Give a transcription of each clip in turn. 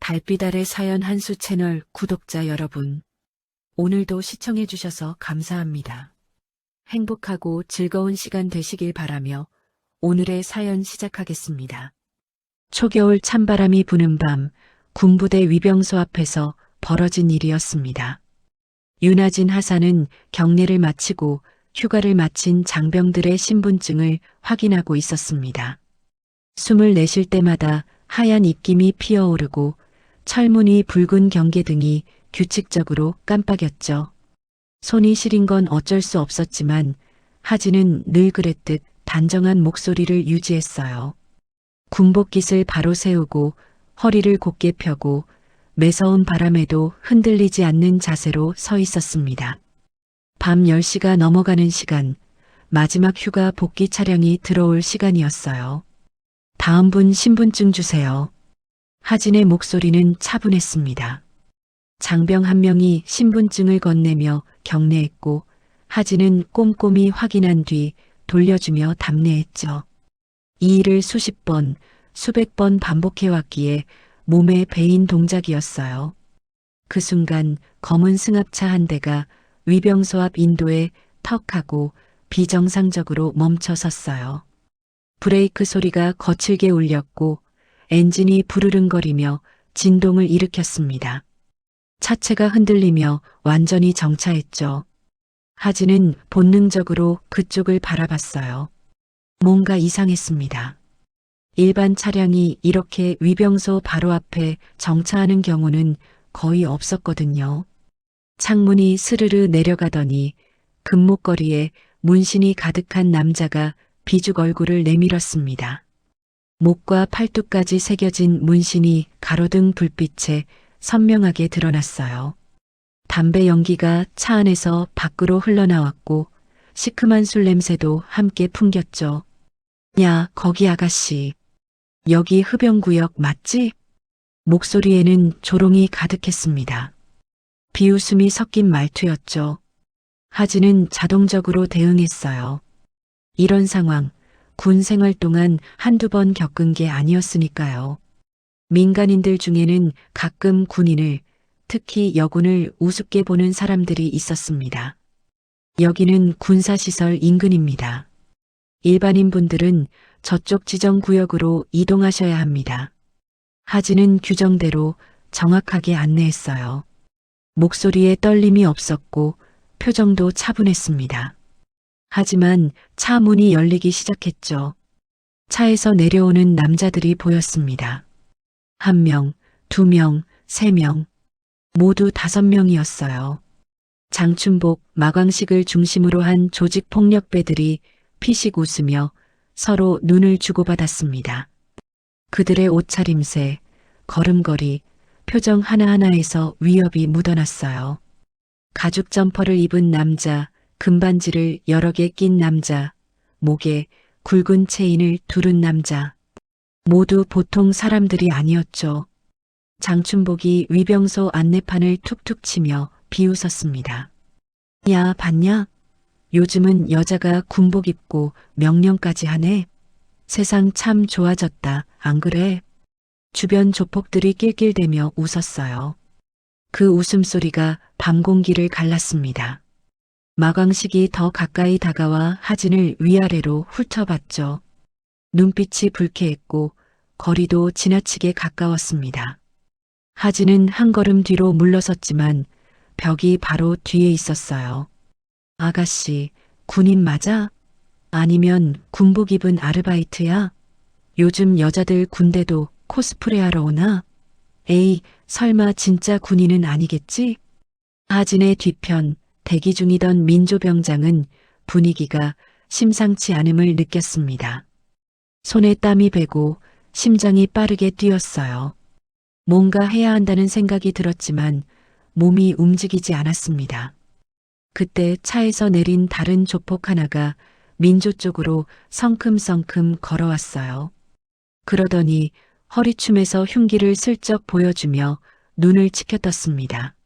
달빛 아래 사연 한수 채널 구독자 여러분, 오늘도 시청해주셔서 감사합니다. 행복하고 즐거운 시간 되시길 바라며 오늘의 사연 시작하겠습니다. 초겨울 찬바람이 부는 밤, 군부대 위병소 앞에서 벌어진 일이었습니다. 윤하진 하사는 경례를 마치고 휴가를 마친 장병들의 신분증을 확인하고 있었습니다. 숨을 내쉴 때마다 하얀 입김이 피어오르고 철무늬 붉은 경계등이 규칙적으로 깜빡였죠. 손이 시린 건 어쩔 수 없었지만 하진은 늘 그랬듯 단정한 목소리를 유지했어요. 군복깃을 바로 세우고 허리를 곧게 펴고 매서운 바람에도 흔들리지 않는 자세로 서 있었습니다. 밤 10시가 넘어가는 시간, 마지막 휴가 복귀 차량이 들어올 시간이었어요. 다음 분 신분증 주세요. 하진의 목소리는 차분했습니다. 장병 한 명이 신분증을 건네며 경례했고 하진은 꼼꼼히 확인한 뒤 돌려주며 답례했죠. 이 일을 수십 번, 수백 번 반복해왔기에 몸에 배인 동작이었어요. 그 순간 검은 승합차 한 대가 위병소 앞 인도에 턱하고 비정상적으로 멈춰 섰어요. 브레이크 소리가 거칠게 울렸고 엔진이 부르릉거리며 진동을 일으켰습니다. 차체가 흔들리며 완전히 정차했죠. 하진은 본능적으로 그쪽을 바라봤어요. 뭔가 이상했습니다. 일반 차량이 이렇게 위병소 바로 앞에 정차하는 경우는 거의 없었거든요. 창문이 스르르 내려가더니 금목걸이에 문신이 가득한 남자가 비죽 얼굴을 내밀었습니다. 목과 팔뚝까지 새겨진 문신이 가로등 불빛에 선명하게 드러났어요. 담배 연기가 차 안에서 밖으로 흘러나왔고 시큼한 술 냄새도 함께 풍겼죠. 야, 거기 아가씨. 여기 흡연구역 맞지? 목소리에는 조롱이 가득했습니다. 비웃음이 섞인 말투였죠. 하진은 자동적으로 대응했어요. 이런 상황, 군 생활 동안 한두 번 겪은 게 아니었으니까요. 민간인들 중에는 가끔 군인을, 특히 여군을 우습게 보는 사람들이 있었습니다. 여기는 군사시설 인근입니다. 일반인 분들은 저쪽 지정 구역으로 이동하셔야 합니다. 하진은 규정대로 정확하게 안내했어요. 목소리에 떨림이 없었고 표정도 차분했습니다. 하지만 차 문이 열리기 시작했죠. 차에서 내려오는 남자들이 보였습니다. 1명, 2명, 3명, 모두 5명이었어요. 장춘복, 마광식을 중심으로 한 조직폭력배들이 피식 웃으며 서로 눈을 주고받았습니다. 그들의 옷차림새, 걸음걸이, 표정 하나하나에서 위협이 묻어났어요. 가죽 점퍼를 입은 남자, 금반지를 여러 개 낀 남자, 목에 굵은 체인을 두른 남자. 모두 보통 사람들이 아니었죠. 장춘복이 위병소 안내판을 툭툭 치며 비웃었습니다. 야, 봤냐? 요즘은 여자가 군복 입고 명령까지 하네. 세상 참 좋아졌다, 안 그래? 주변 조폭들이 낄낄대며 웃었어요. 그 웃음소리가 밤 공기를 갈랐습니다. 마광식이 더 가까이 다가와 하진을 위아래로 훑어봤죠. 눈빛이 불쾌했고 거리도 지나치게 가까웠습니다. 하진은 한 걸음 뒤로 물러섰지만 벽이 바로 뒤에 있었어요. 아가씨, 군인 맞아? 아니면 군복 입은 아르바이트야? 요즘 여자들 군대도 코스프레 하러 오나? 에이, 설마 진짜 군인은 아니겠지? 하진의 뒤편 대기 중이던 민조병장은 분위기가 심상치 않음을 느꼈습니다. 손에 땀이 배고 심장이 빠르게 뛰었어요. 뭔가 해야 한다는 생각이 들었지만 몸이 움직이지 않았습니다. 그때 차에서 내린 다른 조폭 하나가 민조 쪽으로 성큼성큼 걸어왔어요. 그러더니 허리춤에서 흉기를 슬쩍 보여주며 눈을 치켜떴습니다.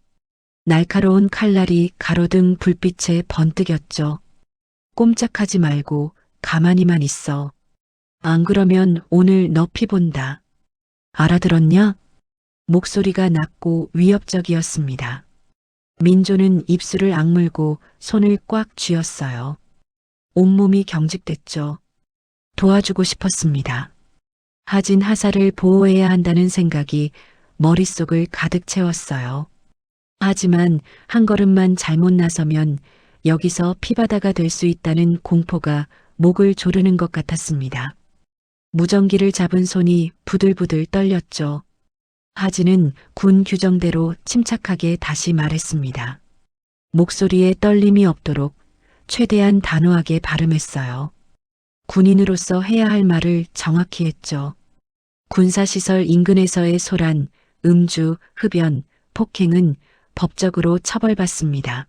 날카로운 칼날이 가로등 불빛에 번뜩였죠. 꼼짝하지 말고 가만히만 있어. 안 그러면 오늘 너 피 본다. 알아들었냐? 목소리가 낮고 위협적이었습니다. 민조는 입술을 악물고 손을 꽉 쥐었어요. 온몸이 경직됐죠. 도와주고 싶었습니다. 하진 하사를 보호해야 한다는 생각이 머릿속을 가득 채웠어요. 하지만 한 걸음만 잘못 나서면 여기서 피바다가 될 수 있다는 공포가 목을 조르는 것 같았습니다. 무전기를 잡은 손이 부들부들 떨렸죠. 하진은 군 규정대로 침착하게 다시 말했습니다. 목소리에 떨림이 없도록 최대한 단호하게 발음했어요. 군인으로서 해야 할 말을 정확히 했죠. 군사시설 인근에서의 소란, 음주, 흡연, 폭행은 법적으로 처벌받습니다.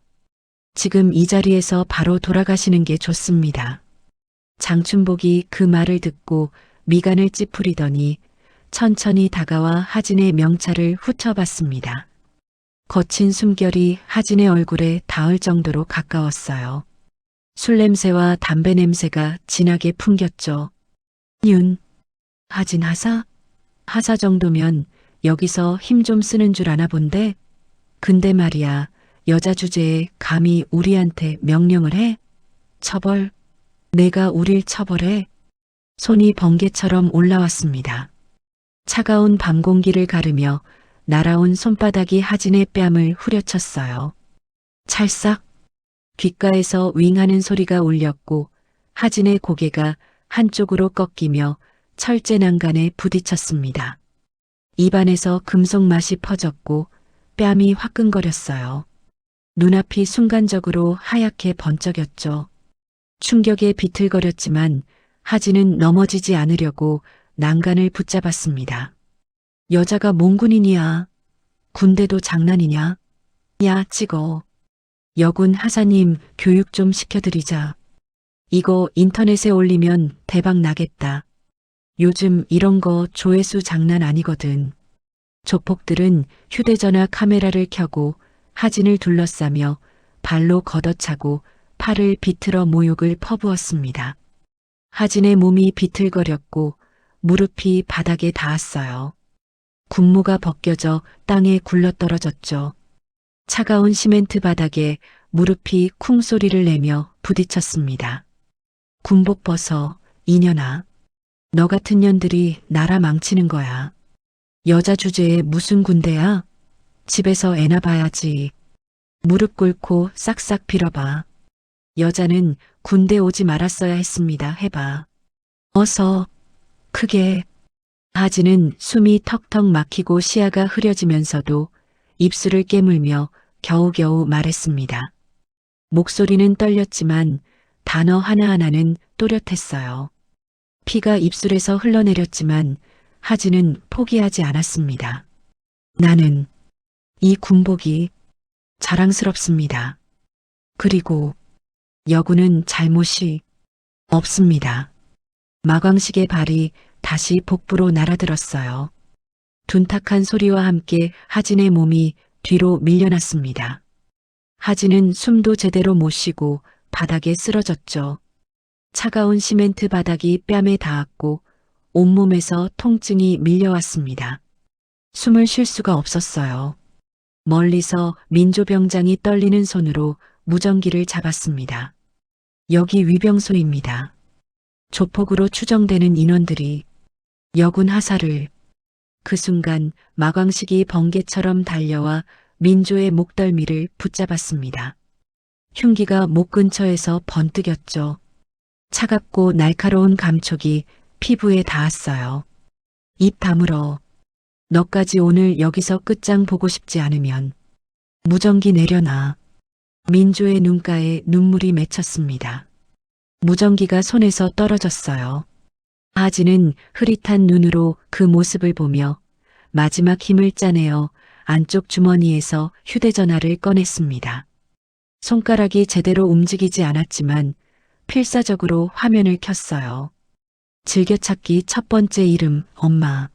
지금 이 자리에서 바로 돌아가시는 게 좋습니다. 장춘복이 그 말을 듣고 미간을 찌푸리더니 천천히 다가와 하진의 명찰을 훑어봤습니다. 거친 숨결이 하진의 얼굴에 닿을 정도로 가까웠어요. 술 냄새와 담배 냄새가 진하게 풍겼죠. 윤, 하진 하사? 하사 정도면 여기서 힘 좀 쓰는 줄 아나 본데? 근데 말이야, 여자 주제에 감히 우리한테 명령을 해? 처벌? 내가 우릴 처벌해? 손이 번개처럼 올라왔습니다. 차가운 밤 공기를 가르며 날아온 손바닥이 하진의 뺨을 후려쳤어요. 찰싹! 귓가에서 윙하는 소리가 울렸고 하진의 고개가 한쪽으로 꺾이며 철제 난간에 부딪혔습니다. 입안에서 금속 맛이 퍼졌고 뺨이 화끈거렸어요. 눈앞이 순간적으로 하얗게 번쩍였죠. 충격에 비틀거렸지만 하진은 넘어지지 않으려고 난간을 붙잡았습니다. 여자가 몽군인이야. 군대도 장난이냐? 야, 찍어. 여군 하사님 교육 좀 시켜드리자. 이거 인터넷에 올리면 대박 나겠다. 요즘 이런 거 조회수 장난 아니거든. 조폭들은 휴대전화 카메라를 켜고 하진을 둘러싸며 발로 걷어차고 팔을 비틀어 모욕을 퍼부었습니다. 하진의 몸이 비틀거렸고 무릎이 바닥에 닿았어요. 군무가 벗겨져 땅에 굴러떨어졌죠. 차가운 시멘트 바닥에 무릎이 쿵 소리를 내며 부딪혔습니다. 군복 벗어, 이년아. 너 같은 년들이 나라 망치는 거야. 여자 주제에 무슨 군대야? 집에서 애나 봐야지. 무릎 꿇고 싹싹 빌어봐. 여자는 군대 오지 말았어야 했습니다. 해봐. 어서. 크게. 하진은 숨이 턱턱 막히고 시야가 흐려지면서도 입술을 깨물며 겨우겨우 말했습니다. 목소리는 떨렸지만 단어 하나하나는 또렷했어요. 피가 입술에서 흘러내렸지만 하진은 포기하지 않았습니다. 나는 이 군복이 자랑스럽습니다. 그리고 여군은 잘못이 없습니다. 마광식의 발이 다시 복부로 날아들었어요. 둔탁한 소리와 함께 하진의 몸이 뒤로 밀려났습니다. 하진은 숨도 제대로 못 쉬고 바닥에 쓰러졌죠. 차가운 시멘트 바닥이 뺨에 닿았고 온몸에서 통증이 밀려왔습니다. 숨을 쉴 수가 없었어요. 멀리서 민조병장이 떨리는 손으로 무전기를 잡았습니다. 여기 위병소입니다. 조폭으로 추정되는 인원들이 여군 하사를. 그 순간 마광식이 번개처럼 달려와 민조의 목덜미를 붙잡았습니다. 흉기가 목 근처에서 번뜩였죠. 차갑고 날카로운 감촉이 피부에 닿았어요. 입 다물어. 너까지 오늘 여기서 끝장 보고 싶지 않으면 무전기 내려놔. 민조의 눈가에 눈물이 맺혔습니다. 무전기가 손에서 떨어졌어요. 하진은 흐릿한 눈으로 그 모습을 보며 마지막 힘을 짜내어 안쪽 주머니에서 휴대전화를 꺼냈습니다. 손가락이 제대로 움직이지 않았지만 필사적으로 화면을 켰어요. 즐겨찾기 첫 번째 이름, 엄마.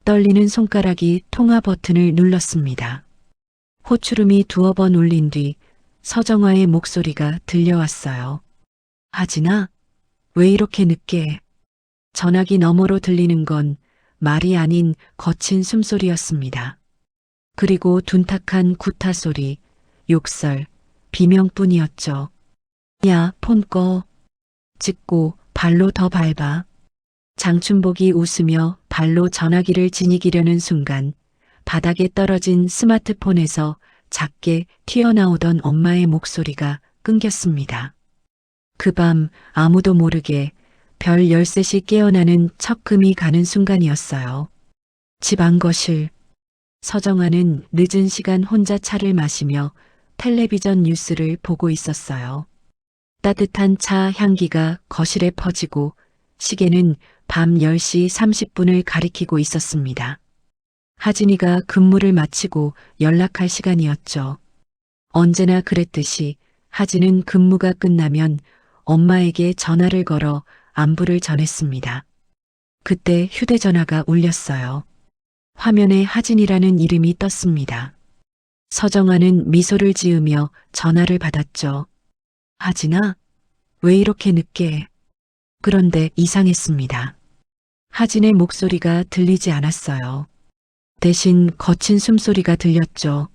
떨리는 손가락이 통화 버튼을 눌렀습니다. 호추름이 두어 번 울린 뒤 서정화의 목소리가 들려왔어요. 하진아, 왜 이렇게 늦게? 전화기 너머로 들리는 건 말이 아닌 거친 숨소리였습니다. 그리고 둔탁한 구타 소리, 욕설, 비명뿐이었죠. 야, 폰 꺼. 찍고 발로 더 밟아. 장춘복이 웃으며 발로 전화기를 지니기려는 순간 바닥에 떨어진 스마트폰에서 작게 튀어나오던 엄마의 목소리가 끊겼습니다. 그 밤 아무도 모르게 별 13시 깨어나는 척금이 가는 순간이었어요. 집 안거실. 서정아는 늦은 시간 혼자 차를 마시며 텔레비전 뉴스를 보고 있었어요. 따뜻한 차 향기가 거실에 퍼지고 시계는 밤 10시 30분을 가리키고 있었습니다. 하진이가 근무를 마치고 연락할 시간이었죠. 언제나 그랬듯이 하진은 근무가 끝나면 엄마에게 전화를 걸어 안부를 전했습니다. 그때 휴대전화가 울렸어요. 화면에 하진이라는 이름이 떴습니다. 서정아는 미소를 지으며 전화를 받았죠. 하진아, 왜 이렇게 늦게? 그런데 이상했습니다. 하진의 목소리가 들리지 않았어요. 대신 거친 숨소리가 들렸죠.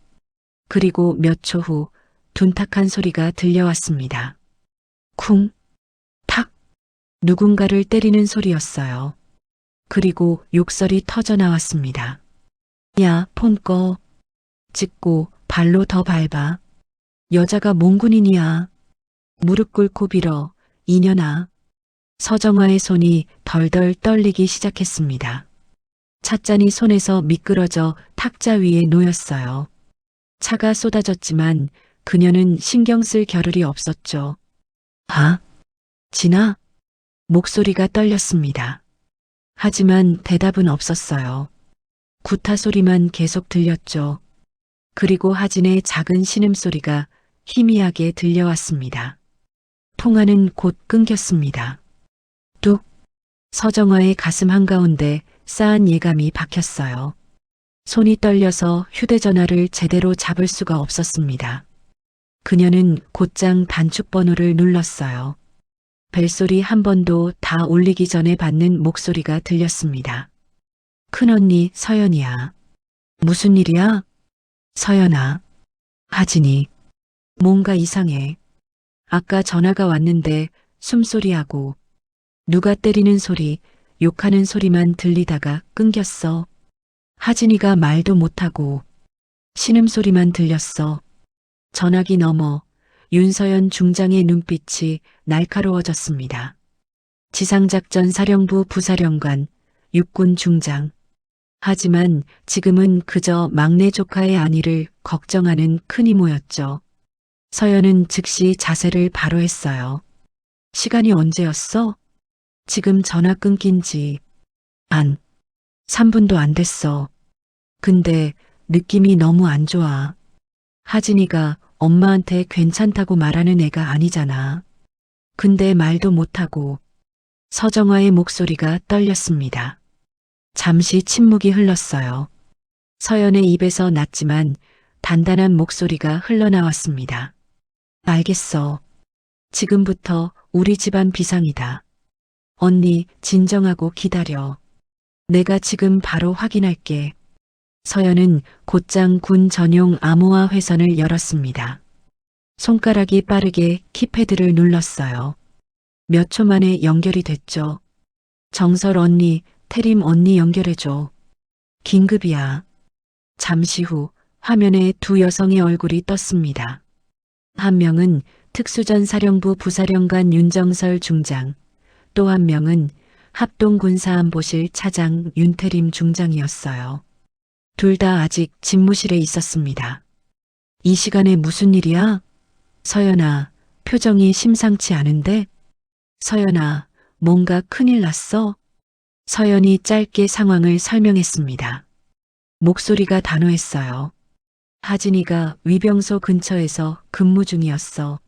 그리고 몇 초 후 둔탁한 소리가 들려왔습니다. 쿵, 탁, 누군가를 때리는 소리였어요. 그리고 욕설이 터져 나왔습니다. 야, 폰 꺼. 찍고 발로 더 밟아. 여자가 몽군인이야. 무릎 꿇고 빌어. 이년아. 서정아의 손이 덜덜 떨리기 시작했습니다. 찻잔이 손에서 미끄러져 탁자 위에 놓였어요. 차가 쏟아졌지만 그녀는 신경 쓸 겨를이 없었죠. 아, 진아? 목소리가 떨렸습니다. 하지만 대답은 없었어요. 구타 소리만 계속 들렸죠. 그리고 하진의 작은 신음소리가 희미하게 들려왔습니다. 통화는 곧 끊겼습니다. 뚝! 서정아의 가슴 한가운데 싸한 예감이 박혔어요. 손이 떨려서 휴대전화를 제대로 잡을 수가 없었습니다. 그녀는 곧장 단축번호를 눌렀어요. 벨소리 한 번도 다 울리기 전에 받는 목소리가 들렸습니다. 큰언니 서연이야. 무슨 일이야? 서연아. 하진이. 뭔가 이상해. 아까 전화가 왔는데 숨소리하고 누가 때리는 소리, 욕하는 소리만 들리다가 끊겼어. 하진이가 말도 못하고 신음소리만 들렸어. 전화기 너머 윤서연 중장의 눈빛이 날카로워졌습니다. 지상작전 사령부 부사령관, 육군 중장. 하지만 지금은 그저 막내 조카의 안위를 걱정하는 큰 이모였죠. 서연은 즉시 자세를 바로 했어요. 시간이 언제였어? 지금 전화 끊긴 지 3분도 안 됐어. 근데 느낌이 너무 안 좋아. 하진이가 엄마한테 괜찮다고 말하는 애가 아니잖아. 근데 말도 못하고. 서정아의 목소리가 떨렸습니다. 잠시 침묵이 흘렀어요. 서연의 입에서 낮지만 단단한 목소리가 흘러나왔습니다. 알겠어. 지금부터 우리 집안 비상이다. 언니, 진정하고 기다려. 내가 지금 바로 확인할게. 서연은 곧장 군 전용 암호화 회선을 열었습니다. 손가락이 빠르게 키패드를 눌렀어요. 몇 초 만에 연결이 됐죠. 정설 언니, 태림 언니 연결해줘. 긴급이야. 잠시 후 화면에 두 여성의 얼굴이 떴습니다. 한 명은 특수전사령부 부사령관 윤정설 중장, 또 한 명은 합동군사안보실 차장 윤태림 중장이었어요. 둘 다 아직 집무실에 있었습니다. 이 시간에 무슨 일이야? 서연아, 표정이 심상치 않은데? 서연아, 뭔가 큰일 났어? 서연이 짧게 상황을 설명했습니다. 목소리가 단호했어요. 하진이가 위병소 근처에서 근무 중이었어.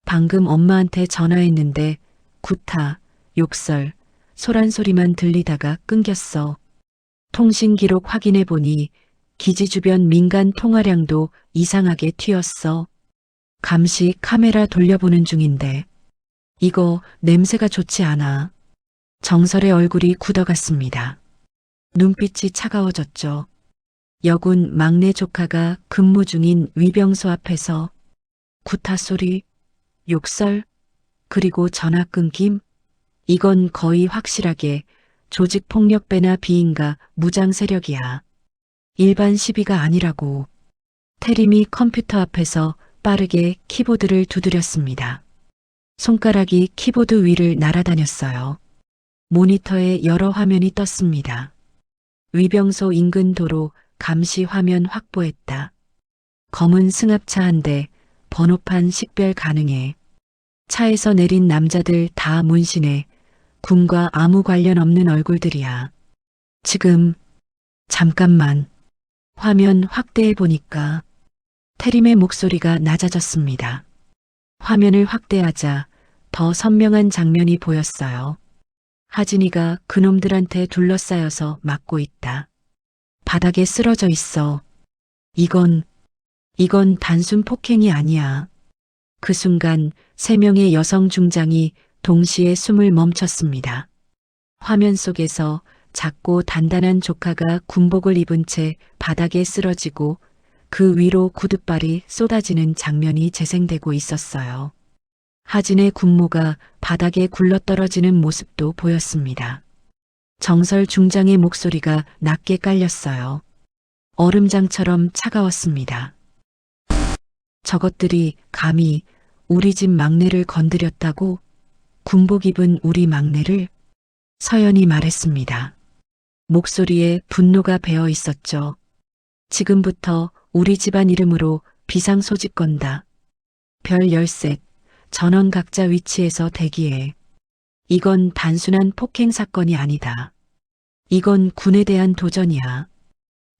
방금 엄마한테 전화했는데 구타, 욕설, 소란 소리만 들리다가 끊겼어. 통신 기록 확인해 보니 기지 주변 민간 통화량도 이상하게 튀었어. 감시 카메라 돌려보는 중인데 이거 냄새가 좋지 않아. 정설의 얼굴이 굳어갔습니다. 눈빛이 차가워졌죠. 여군 막내 조카가 근무 중인 위병소 앞에서 구타 소리, 욕설, 그리고 전화 끊김? 이건 거의 확실하게 조직폭력배나 비인가 무장 세력이야. 일반 시비가 아니라고. 태림이 컴퓨터 앞에서 빠르게 키보드를 두드렸습니다. 손가락이 키보드 위를 날아다녔어요. 모니터에 여러 화면이 떴습니다. 위병소 인근 도로 감시 화면 확보했다. 검은 승합차 한 대, 번호판 식별 가능해. 차에서 내린 남자들 다 문신해. 군과 아무 관련 없는 얼굴들이야. 지금, 잠깐만. 화면 확대해 보니까 태림의 목소리가 낮아졌습니다. 화면을 확대하자 더 선명한 장면이 보였어요. 하진이가 그놈들한테 둘러싸여서 막고 있다. 바닥에 쓰러져 있어. 이건 단순 폭행이 아니야. 그 순간 3명의 여성 중장이 동시에 숨을 멈췄습니다. 화면 속에서 작고 단단한 조카가 군복을 입은 채 바닥에 쓰러지고 그 위로 구둣발이 쏟아지는 장면이 재생되고 있었어요. 하진의 군모가 바닥에 굴러떨어지는 모습도 보였습니다. 정설 중장의 목소리가 낮게 깔렸어요. 얼음장처럼 차가웠습니다. 저것들이 감히 우리 집 막내를 건드렸다고? 군복 입은 우리 막내를? 서연이 말했습니다. 목소리에 분노가 배어 있었죠. 지금부터 우리 집안 이름으로 비상 소집 건다. 별 10셋, 전원 각자 위치에서 대기해. 이건 단순한 폭행 사건이 아니다. 이건 군에 대한 도전이야.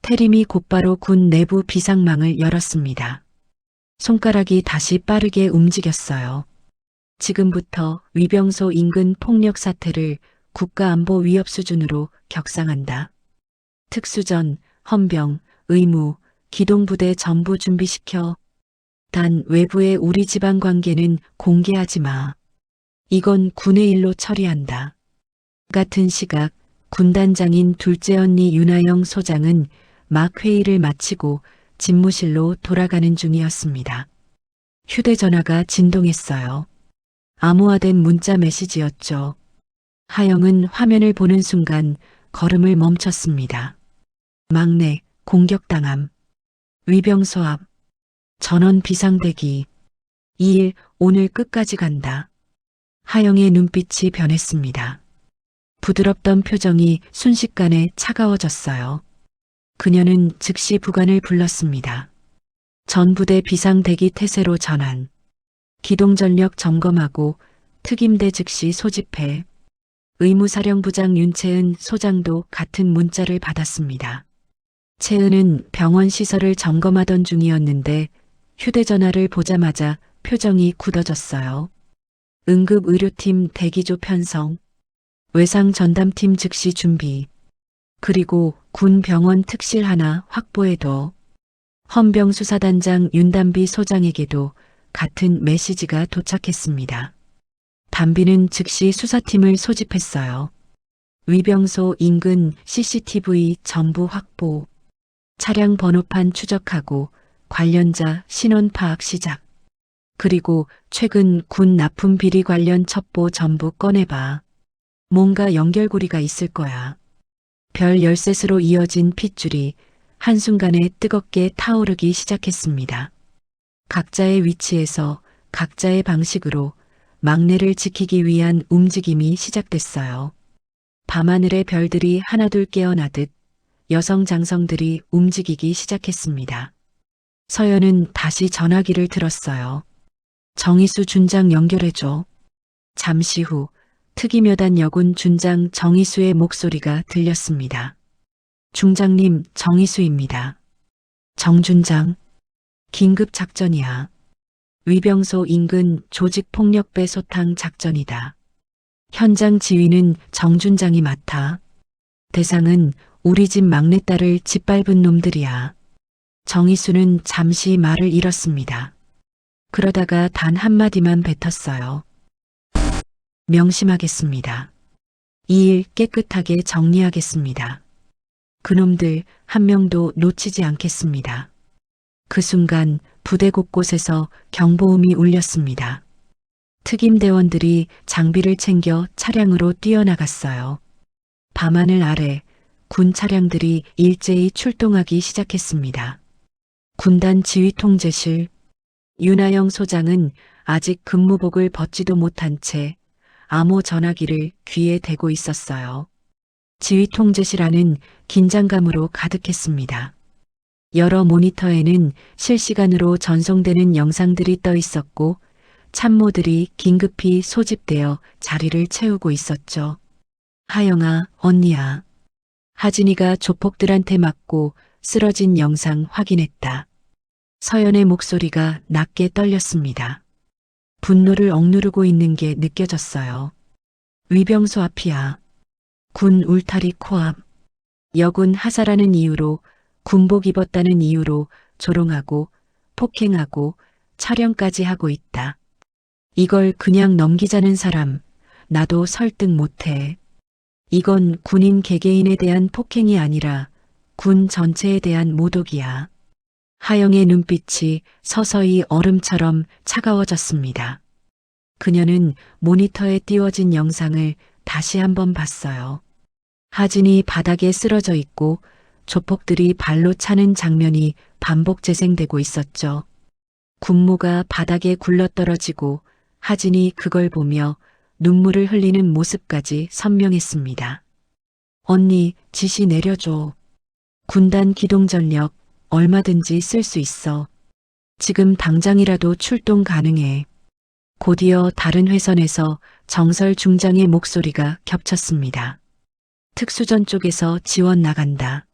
태림이 곧바로 군 내부 비상망을 열었습니다. 손가락이 다시 빠르게 움직였어요. 지금부터 위병소 인근 폭력 사태를 국가안보 위협 수준으로 격상한다. 특수전, 헌병, 의무, 기동부대 전부 준비시켜. 단 외부의 우리 집안 관계는 공개하지 마. 이건 군의 일로 처리한다. 같은 시각 군단장인 둘째 언니 윤아영 소장은 막 회의를 마치고 집무실로 돌아가는 중이었습니다. 휴대전화가 진동했어요. 암호화된 문자 메시지였죠. 하영은 화면을 보는 순간 걸음을 멈췄습니다. 막내, 공격당함. 위병소 앞. 전원 비상대기. 2일 오늘 끝까지 간다. 하영의 눈빛이 변했습니다. 부드럽던 표정이 순식간에 차가워졌어요. 그녀는 즉시 부관을 불렀습니다. 전부대 비상대기 태세로 전환. 기동전력 점검하고 특임대 즉시 소집해. 의무사령부장 윤채은 소장도 같은 문자를 받았습니다. 채은은 병원 시설을 점검하던 중이었는데 휴대전화를 보자마자 표정이 굳어졌어요. 응급의료팀 대기조 편성, 외상전담팀 즉시 준비, 그리고 군 병원 특실 하나 확보해둬. 헌병수사단장 윤담비 소장에게도 같은 메시지가 도착했습니다. 담비는 즉시 수사팀을 소집했어요. 위병소 인근 CCTV 전부 확보, 차량 번호판 추적하고 관련자 신원 파악 시작. 그리고 최근 군 납품 비리 관련 첩보 전부 꺼내봐. 뭔가 연결고리가 있을 거야. 별 10셋으로 이어진 핏줄이 한순간에 뜨겁게 타오르기 시작했습니다. 각자의 위치에서 각자의 방식으로 막내를 지키기 위한 움직임이 시작됐어요. 밤하늘의 별들이 하나둘 깨어나듯 여성 장성들이 움직이기 시작했습니다. 서연은 다시 전화기를 들었어요. 정희수 준장 연결해줘. 잠시 후 특임여단 여군 준장 정희수의 목소리가 들렸습니다. 중장님, 정희수입니다. 정 준장, 긴급 작전이야. 위병소 인근 조직폭력배 소탕 작전이다. 현장 지휘는 정 준장이 맡아. 대상은 우리 집 막내딸을 짓밟은 놈들이야. 정희수는 잠시 말을 잃었습니다. 그러다가 단 한마디만 뱉었어요. 명심하겠습니다. 이 일 깨끗하게 정리하겠습니다. 그놈들 한 명도 놓치지 않겠습니다. 그 순간 부대 곳곳에서 경보음이 울렸습니다. 특임대원들이 장비를 챙겨 차량으로 뛰어나갔어요. 밤하늘 아래 군 차량들이 일제히 출동하기 시작했습니다. 군단 지휘통제실 윤하영 소장은 아직 근무복을 벗지도 못한 채 암호 전화기를 귀에 대고 있었어요. 지휘통제실 안은 긴장감으로 가득했습니다. 여러 모니터에는 실시간으로 전송되는 영상들이 떠 있었고 참모들이 긴급히 소집되어 자리를 채우고 있었죠. 하영아, 언니야. 하진이가 조폭들한테 맞고 쓰러진 영상 확인했다. 서연의 목소리가 낮게 떨렸습니다. 분노를 억누르고 있는 게 느껴졌어요. 위병소 앞이야. 군 울타리 코앞. 여군 하사라는 이유로, 군복 입었다는 이유로 조롱하고 폭행하고 촬영까지 하고 있다. 이걸 그냥 넘기자는 사람, 나도 설득 못해. 이건 군인 개개인에 대한 폭행이 아니라 군 전체에 대한 모독이야. 하영의 눈빛이 서서히 얼음처럼 차가워졌습니다. 그녀는 모니터에 띄워진 영상을 다시 한번 봤어요. 하진이 바닥에 쓰러져 있고 조폭들이 발로 차는 장면이 반복 재생되고 있었죠. 군무가 바닥에 굴러떨어지고 하진이 그걸 보며 눈물을 흘리는 모습까지 선명했습니다. 언니, 지시 내려줘. 군단 기동전력 얼마든지 쓸 수 있어. 지금 당장이라도 출동 가능해. 곧이어 다른 회선에서 정설 중장의 목소리가 겹쳤습니다. 특수전 쪽에서 지원 나간다.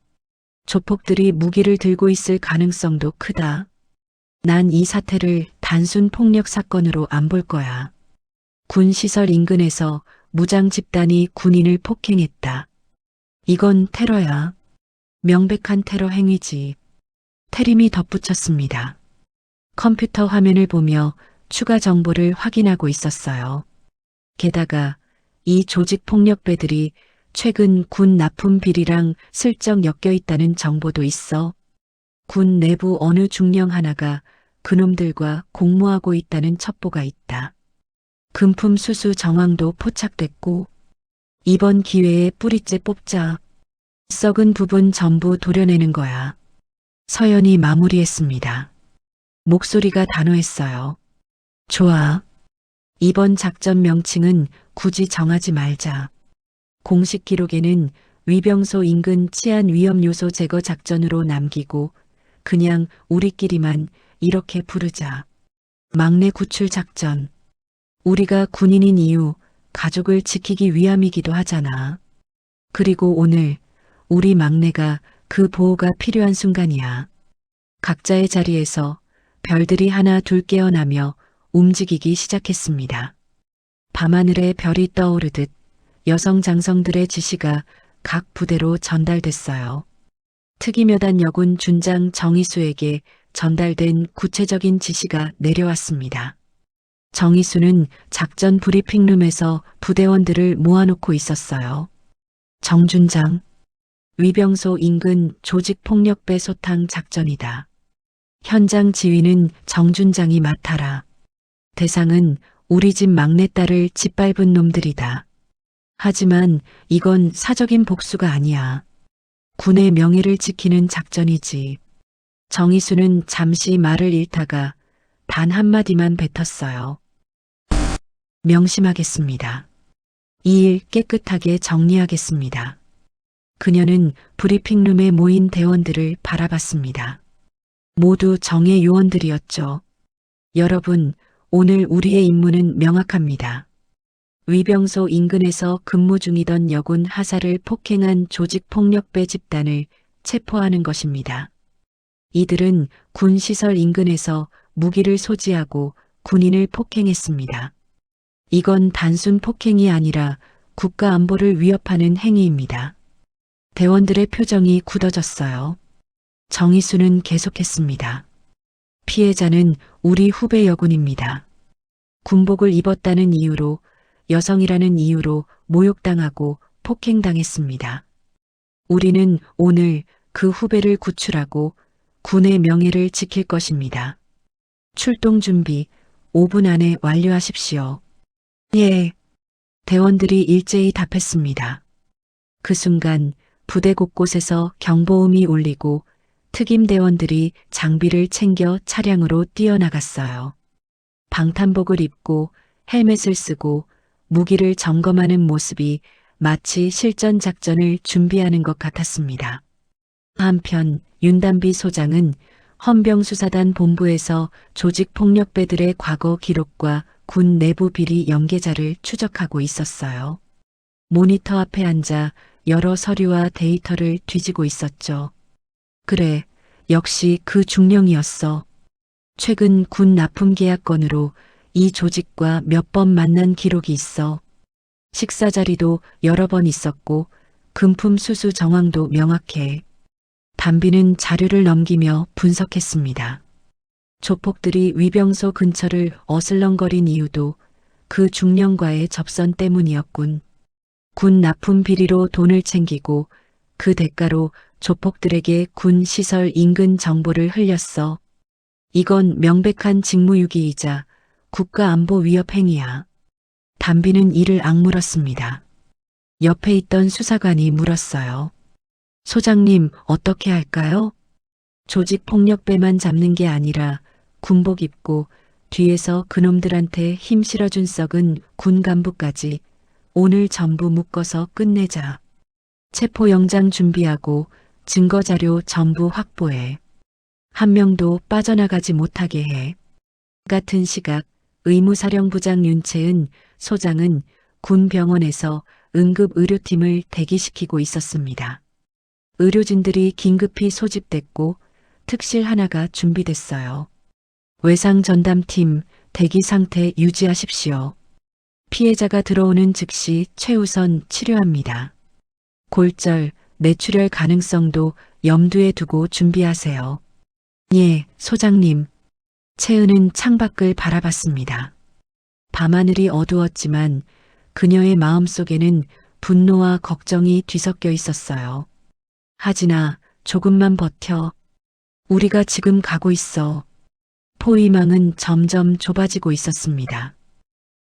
조폭들이 무기를 들고 있을 가능성도 크다. 난 이 사태를 단순 폭력 사건으로 안 볼 거야. 군 시설 인근에서 무장 집단이 군인을 폭행했다. 이건 테러야. 명백한 테러 행위지. 태림이 덧붙였습니다. 컴퓨터 화면을 보며 추가 정보를 확인하고 있었어요. 게다가 이 조직 폭력배들이 최근 군 납품 비리랑 슬쩍 엮여 있다는 정보도 있어. 군 내부 어느 중령 하나가 그놈들과 공모하고 있다는 첩보가 있다. 금품 수수 정황도 포착됐고 이번 기회에 뿌리째 뽑자. 썩은 부분 전부 도려내는 거야. 서연이 마무리했습니다. 목소리가 단호했어요. 좋아. 이번 작전 명칭은 굳이 정하지 말자. 공식 기록에는 위병소 인근 치안 위험 요소 제거 작전으로 남기고 그냥 우리끼리만 이렇게 부르자. 막내 구출 작전. 우리가 군인인 이유 가족을 지키기 위함이기도 하잖아. 그리고 오늘 우리 막내가 그 보호가 필요한 순간이야. 각자의 자리에서 별들이 하나 둘 깨어나며 움직이기 시작했습니다. 밤하늘에 별이 떠오르듯 여성 장성들의 지시가 각 부대로 전달됐어요. 특임여단 여군 준장 정희수에게 전달된 구체적인 지시가 내려왔습니다. 정희수는 작전 브리핑룸에서 부대원들을 모아놓고 있었어요. 정준장, 위병소 인근 조직폭력배 소탕 작전이다. 현장 지휘는 정준장이 맡아라. 대상은 우리 집 막내딸을 짓밟은 놈들이다. 하지만 이건 사적인 복수가 아니야. 군의 명예를 지키는 작전이지. 정희수는 잠시 말을 잃다가 단 한마디만 뱉었어요. 명심하겠습니다. 이 일 깨끗하게 정리하겠습니다. 그녀는 브리핑룸에 모인 대원들을 바라봤습니다. 모두 정예 요원들이었죠. 여러분, 오늘 우리의 임무는 명확합니다. 위병소 인근에서 근무 중이던 여군 하사를 폭행한 조직폭력배 집단을 체포하는 것입니다. 이들은 군 시설 인근에서 무기를 소지하고 군인을 폭행했습니다. 이건 단순 폭행이 아니라 국가 안보를 위협하는 행위입니다. 대원들의 표정이 굳어졌어요. 정희수는 계속했습니다. 피해자는 우리 후배 여군입니다. 군복을 입었다는 이유로 여성이라는 이유로 모욕당하고 폭행당했습니다. 우리는 오늘 그 후배를 구출하고 군의 명예를 지킬 것입니다. 출동 준비 5분 안에 완료하십시오. 예. 대원들이 일제히 답했습니다. 그 순간 부대 곳곳에서 경보음이 울리고 특임 대원들이 장비를 챙겨 차량으로 뛰어나갔어요. 방탄복을 입고 헬멧을 쓰고 무기를 점검하는 모습이 마치 실전 작전을 준비하는 것 같았습니다. 한편 윤단비 소장은 헌병수사단 본부에서 조직폭력배들의 과거 기록과 군 내부 비리 연계자를 추적하고 있었어요. 모니터 앞에 앉아 여러 서류와 데이터를 뒤지고 있었죠. 그래, 역시 그 중령이었어. 최근 군 납품 계약 건으로 이 조직과 몇 번 만난 기록이 있어. 식사 자리도 여러 번 있었고 금품 수수 정황도 명확해. 단비는 자료를 넘기며 분석했습니다. 조폭들이 위병소 근처를 어슬렁거린 이유도 그 중령과의 접선 때문이었군. 군 납품 비리로 돈을 챙기고 그 대가로 조폭들에게 군 시설 인근 정보를 흘렸어. 이건 명백한 직무유기이자 국가안보 위협 행위야. 단비는 이를 악물었습니다. 옆에 있던 수사관이 물었어요. 소장님, 어떻게 할까요? 조직폭력배만 잡는 게 아니라 군복 입고 뒤에서 그놈들한테 힘 실어준 썩은 군 간부까지 오늘 전부 묶어서 끝내자. 체포영장 준비하고 증거자료 전부 확보해. 한 명도 빠져나가지 못하게 해. 같은 시각 의무사령부장 윤채은 소장은 군 병원에서 응급의료팀을 대기시키고 있었습니다. 의료진들이 긴급히 소집됐고 특실 하나가 준비됐어요. 외상 전담팀 대기 상태 유지하십시오. 피해자가 들어오는 즉시 최우선 치료합니다. 골절, 뇌출혈 가능성도 염두에 두고 준비하세요. 예, 소장님. 채은은 창밖을 바라봤습니다. 밤하늘이 어두웠지만 그녀의 마음속에는 분노와 걱정이 뒤섞여 있었어요. 하진아, 조금만 버텨. 우리가 지금 가고 있어. 포위망은 점점 좁아지고 있었습니다.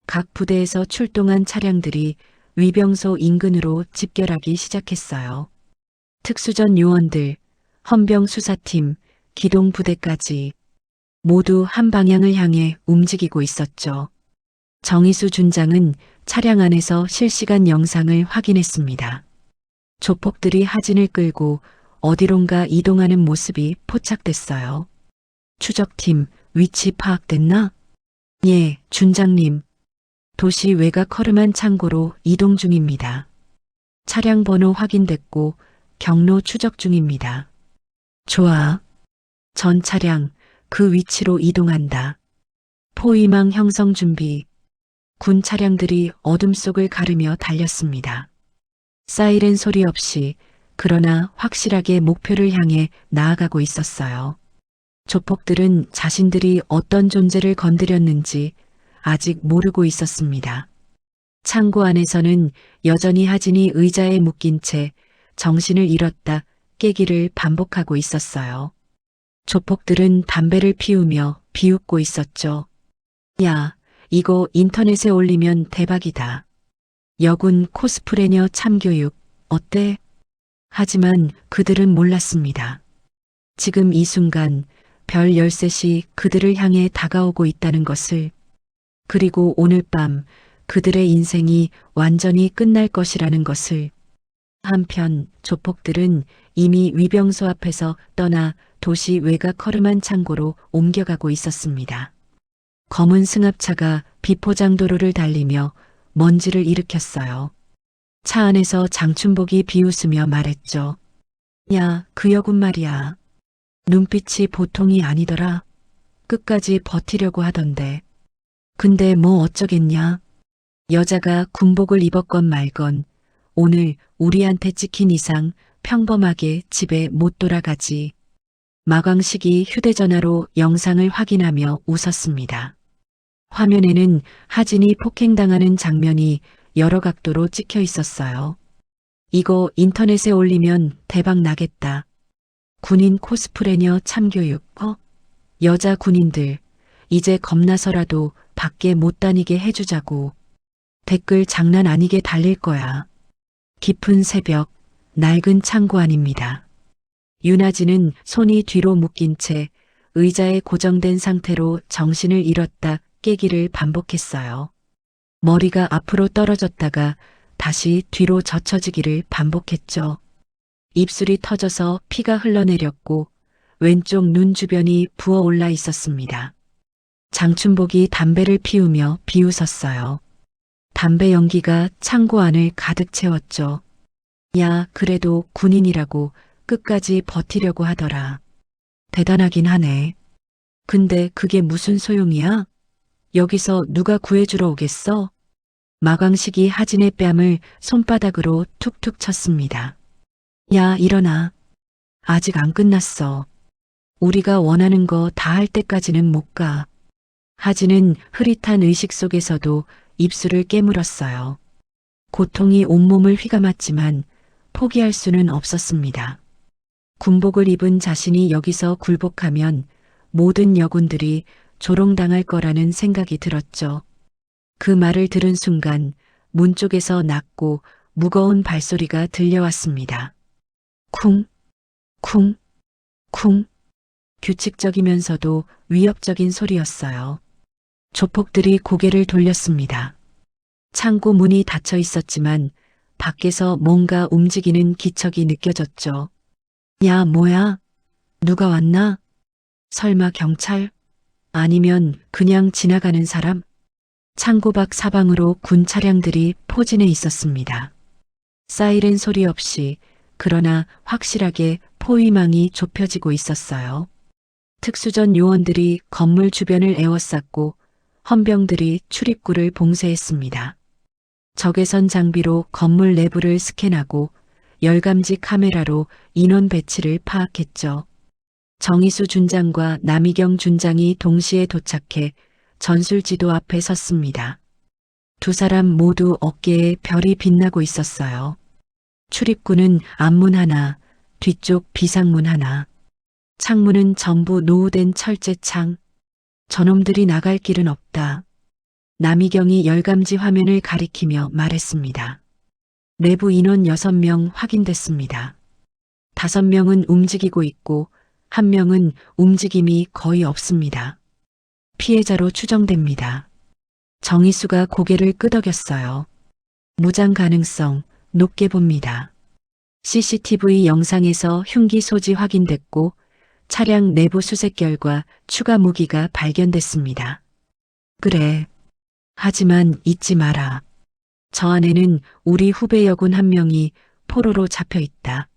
각 부대에서 출동한 차량들이 위병소 인근으로 집결하기 시작했어요. 특수전 요원들, 헌병수사팀, 기동부대까지 모두 한 방향을 향해 움직이고 있었죠. 정희수 준장은 차량 안에서 실시간 영상을 확인했습니다. 조폭들이 하진을 끌고 어디론가 이동하는 모습이 포착됐어요. 추적팀, 위치 파악됐나? 예, 준장님. 도시 외곽 허름한 창고로 이동 중입니다. 차량 번호 확인됐고 경로 추적 중입니다. 좋아. 전 차량 그 위치로 이동한다. 포위망 형성 준비. 군 차량들이 어둠 속을 가르며 달렸습니다. 사이렌 소리 없이 그러나 확실하게 목표를 향해 나아가고 있었어요. 조폭들은 자신들이 어떤 존재를 건드렸는지 아직 모르고 있었습니다. 창고 안에서는 여전히 하진이 의자에 묶인 채 정신을 잃었다 깨기를 반복하고 있었어요. 조폭들은 담배를 피우며 비웃고 있었죠. 야, 이거 인터넷에 올리면 대박이다. 여군 코스프레녀 참교육 어때? 하지만 그들은 몰랐습니다. 지금 이 순간 별 13시 그들을 향해 다가오고 있다는 것을, 그리고 오늘 밤 그들의 인생이 완전히 끝날 것이라는 것을. 한편 조폭들은 이미 위병소 앞에서 떠나 도시 외곽 허름한 창고로 옮겨가고 있었습니다. 검은 승합차가 비포장도로를 달리며 먼지를 일으켰어요. 차 안에서 장춘복이 비웃으며 말했죠. 야, 그 여군 말이야. 눈빛이 보통이 아니더라. 끝까지 버티려고 하던데. 근데 뭐 어쩌겠냐. 여자가 군복을 입었건 말건 오늘 우리한테 찍힌 이상 평범하게 집에 못 돌아가지. 마광식이 휴대전화로 영상을 확인하며 웃었습니다. 화면에는 하진이 폭행당하는 장면이 여러 각도로 찍혀 있었어요. 이거 인터넷에 올리면 대박 나겠다. 군인 코스프레녀 참교육, 여자 군인들, 이제 겁나서라도 밖에 못 다니게 해주자고. 댓글 장난 아니게 달릴 거야. 깊은 새벽, 낡은 창고 안입니다. 윤아진은 손이 뒤로 묶인 채 의자에 고정된 상태로 정신을 잃었다 깨기를 반복했어요. 머리가 앞으로 떨어졌다가 다시 뒤로 젖혀지기를 반복했죠. 입술이 터져서 피가 흘러내렸고 왼쪽 눈 주변이 부어올라 있었습니다. 장춘복이 담배를 피우며 비웃었어요. 담배 연기가 창고 안을 가득 채웠죠. 야, 그래도 군인이라고 끝까지 버티려고 하더라. 대단하긴 하네. 근데 그게 무슨 소용이야? 여기서 누가 구해주러 오겠어? 마광식이 하진의 뺨을 손바닥으로 툭툭 쳤습니다. 야, 일어나. 아직 안 끝났어. 우리가 원하는 거 다 할 때까지는 못 가. 하진은 흐릿한 의식 속에서도 입술을 깨물었어요. 고통이 온몸을 휘감았지만 포기할 수는 없었습니다. 군복을 입은 자신이 여기서 굴복하면 모든 여군들이 조롱당할 거라는 생각이 들었죠. 그 말을 들은 순간 문 쪽에서 낮고 무거운 발소리가 들려왔습니다. 쿵, 쿵, 쿵. 규칙적이면서도 위협적인 소리였어요. 조폭들이 고개를 돌렸습니다. 창고 문이 닫혀 있었지만 밖에서 뭔가 움직이는 기척이 느껴졌죠. 야, 뭐야? 누가 왔나? 설마 경찰? 아니면 그냥 지나가는 사람? 창고 밖 사방으로 군 차량들이 포진해 있었습니다. 사이렌 소리 없이 그러나 확실하게 포위망이 좁혀지고 있었어요. 특수전 요원들이 건물 주변을 에워쌌고 헌병들이 출입구를 봉쇄했습니다. 적외선 장비로 건물 내부를 스캔하고 열감지 카메라로 인원 배치를 파악했죠. 정희수 준장과 남희경 준장이 동시에 도착해 전술지도 앞에 섰습니다. 두 사람 모두 어깨에 별이 빛나고 있었어요. 출입구는 앞문 하나, 뒤쪽 비상문 하나. 창문은 전부 노후된 철제창. 저놈들이 나갈 길은 없다. 남희경이 열감지 화면을 가리키며 말했습니다. 내부 인원 6명 확인됐습니다. 5명은 움직이고 있고 1명은 움직임이 거의 없습니다. 피해자로 추정됩니다. 정희수가 고개를 끄덕였어요. 무장 가능성 높게 봅니다. CCTV 영상에서 흉기 소지 확인됐고 차량 내부 수색 결과 추가 무기가 발견됐습니다. 그래. 하지만 잊지 마라. 저 안에는 우리 후배 여군 1명이 포로로 잡혀 있다.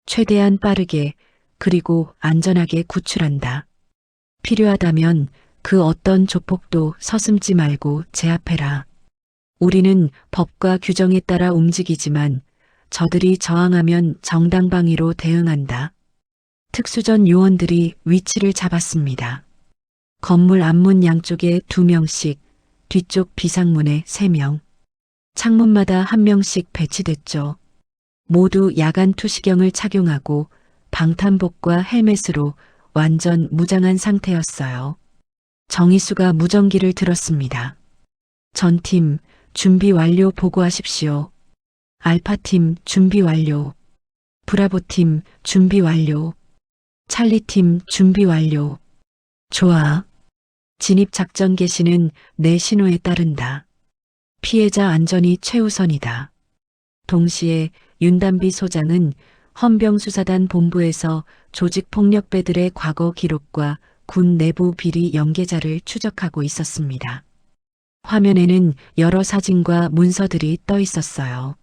최대한 빠르게 그리고 안전하게 구출한다. 필요하다면 그 어떤 조폭도 서슴지 말고 제압해라. 우리는 법과 규정에 따라 움직이지만 저들이 저항하면 정당방위로 대응한다. 특수전 요원들이 위치를 잡았습니다. 건물 앞문 양쪽에 2명씩, 뒤쪽 비상문에 3명. 창문마다 1명씩 배치됐죠. 모두 야간 투시경을 착용하고 방탄복과 헬멧으로 완전 무장한 상태였어요. 정희수가 무전기를 들었습니다. 전팀 준비 완료 보고하십시오. 알파팀 준비 완료. 브라보팀 준비 완료. 찰리팀 준비 완료. 좋아. 진입작전 개시는 내 신호에 따른다. 피해자 안전이 최우선이다. 동시에 윤단비 소장은 헌병수사단 본부에서 조직폭력배들의 과거 기록과 군 내부 비리 연계자를 추적하고 있었습니다. 화면에는 여러 사진과 문서들이 떠 있었어요.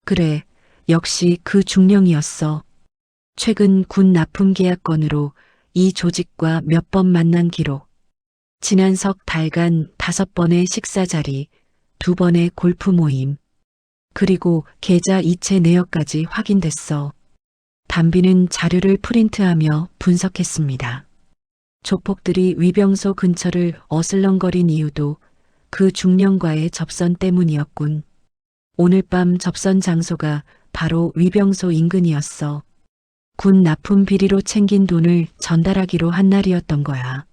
그래, 역시 그 중령이었어. 최근 군 납품 계약 건으로 이 조직과 몇 번 만난 기록. 지난 석 달간 5번의 식사 자리, 2번의 골프 모임. 그리고 계좌 이체 내역까지 확인됐어. 담비는 자료를 프린트하며 분석했습니다. 조폭들이 위병소 근처를 어슬렁거린 이유도 그 중령과의 접선 때문이었군. 오늘 밤 접선 장소가 바로 위병소 인근이었어. 군 납품 비리로 챙긴 돈을 전달하기로 한 날이었던 거야.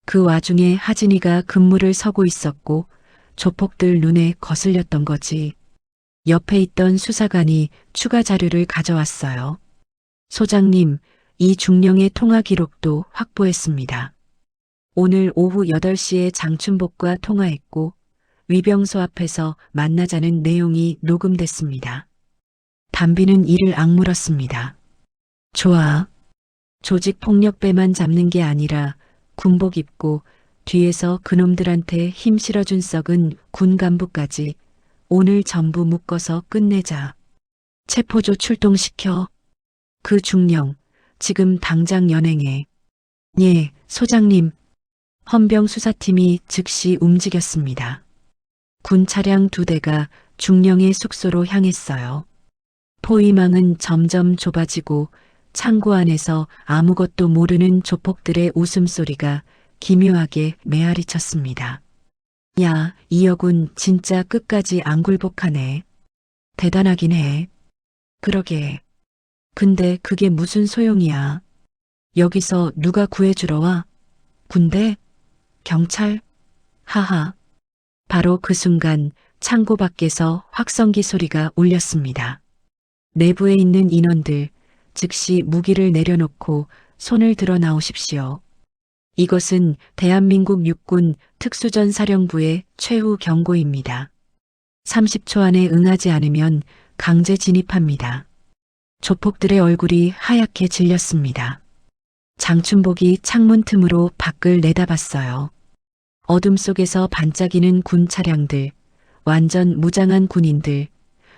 그 와중에 하진이가 근무를 서고 있었고 조폭들 눈에 거슬렸던 거지. 옆에 있던 수사관이 추가 자료를 가져왔어요. 소장님, 이 중령의 통화 기록도 확보했습니다. 오늘 오후 8시에 장춘복과 통화했고 위병소 앞에서 만나자는 내용이 녹음됐습니다. 담비는 이를 악물었습니다. 좋아. 조직폭력배만 잡는 게 아니라 군복 입고 뒤에서 그놈들한테 힘 실어준 썩은 군 간부까지 오늘 전부 묶어서 끝내자. 체포조 출동시켜. 그 중령, 지금 당장 연행해. 예, 소장님. 헌병 수사팀이 즉시 움직였습니다. 군 차량 2대가 중령의 숙소로 향했어요. 포위망은 점점 좁아지고 창고 안에서 아무것도 모르는 조폭들의 웃음소리가 기묘하게 메아리쳤습니다. 야, 이혁은 진짜 끝까지 안 굴복하네. 대단하긴 해. 그러게. 근데 그게 무슨 소용이야. 여기서 누가 구해주러 와? 군대? 경찰? 하하. 바로 그 순간 창고 밖에서 확성기 소리가 울렸습니다. 내부에 있는 인원들 즉시 무기를 내려놓고 손을 들어 나오십시오. 이것은 대한민국 육군 특수전사령부의 최후 경고입니다. 30초 안에 응하지 않으면 강제 진입합니다. 조폭들의 얼굴이 하얗게 질렸습니다. 장춘복이 창문 틈으로 밖을 내다봤어요. 어둠 속에서 반짝이는 군 차량들, 완전 무장한 군인들,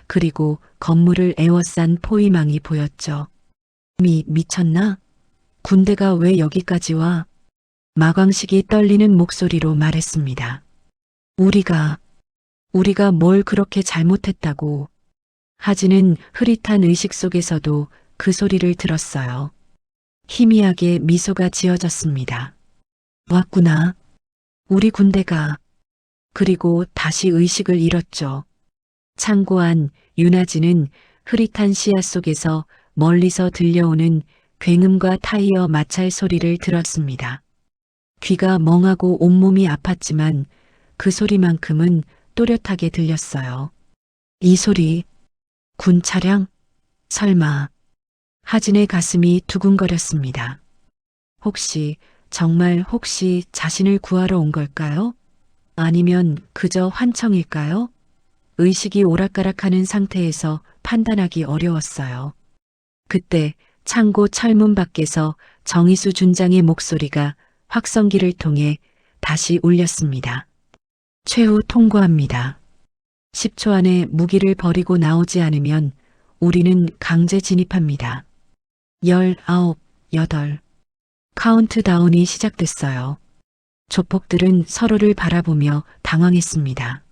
그리고 건물을 에워싼 포위망이 보였죠. 미쳤나? 군대가 왜 여기까지 와? 마광식이 떨리는 목소리로 말했습니다. 우리가 뭘 그렇게 잘못했다고. 하진은 흐릿한 의식 속에서도 그 소리를 들었어요. 희미하게 미소가 지어졌습니다. 왔구나. 우리 군대가. 그리고 다시 의식을 잃었죠. 창고 안 윤아진은 흐릿한 시야 속에서 멀리서 들려오는 굉음과 타이어 마찰 소리를 들었습니다. 귀가 멍하고 온몸이 아팠지만 그 소리만큼은 또렷하게 들렸어요. 이 소리, 군 차량? 설마. 하진의 가슴이 두근거렸습니다. 정말 혹시 자신을 구하러 온 걸까요? 아니면 그저 환청일까요? 의식이 오락가락하는 상태에서 판단하기 어려웠어요. 그때 창고 철문 밖에서 정희수 준장의 목소리가 확성기를 통해 다시 울렸습니다. 최후 통고합니다. 10초 안에 무기를 버리고 나오지 않으면 우리는 강제 진입합니다. 19, 8. 카운트다운이 시작됐어요. 조폭들은 서로를 바라보며 당황했습니다.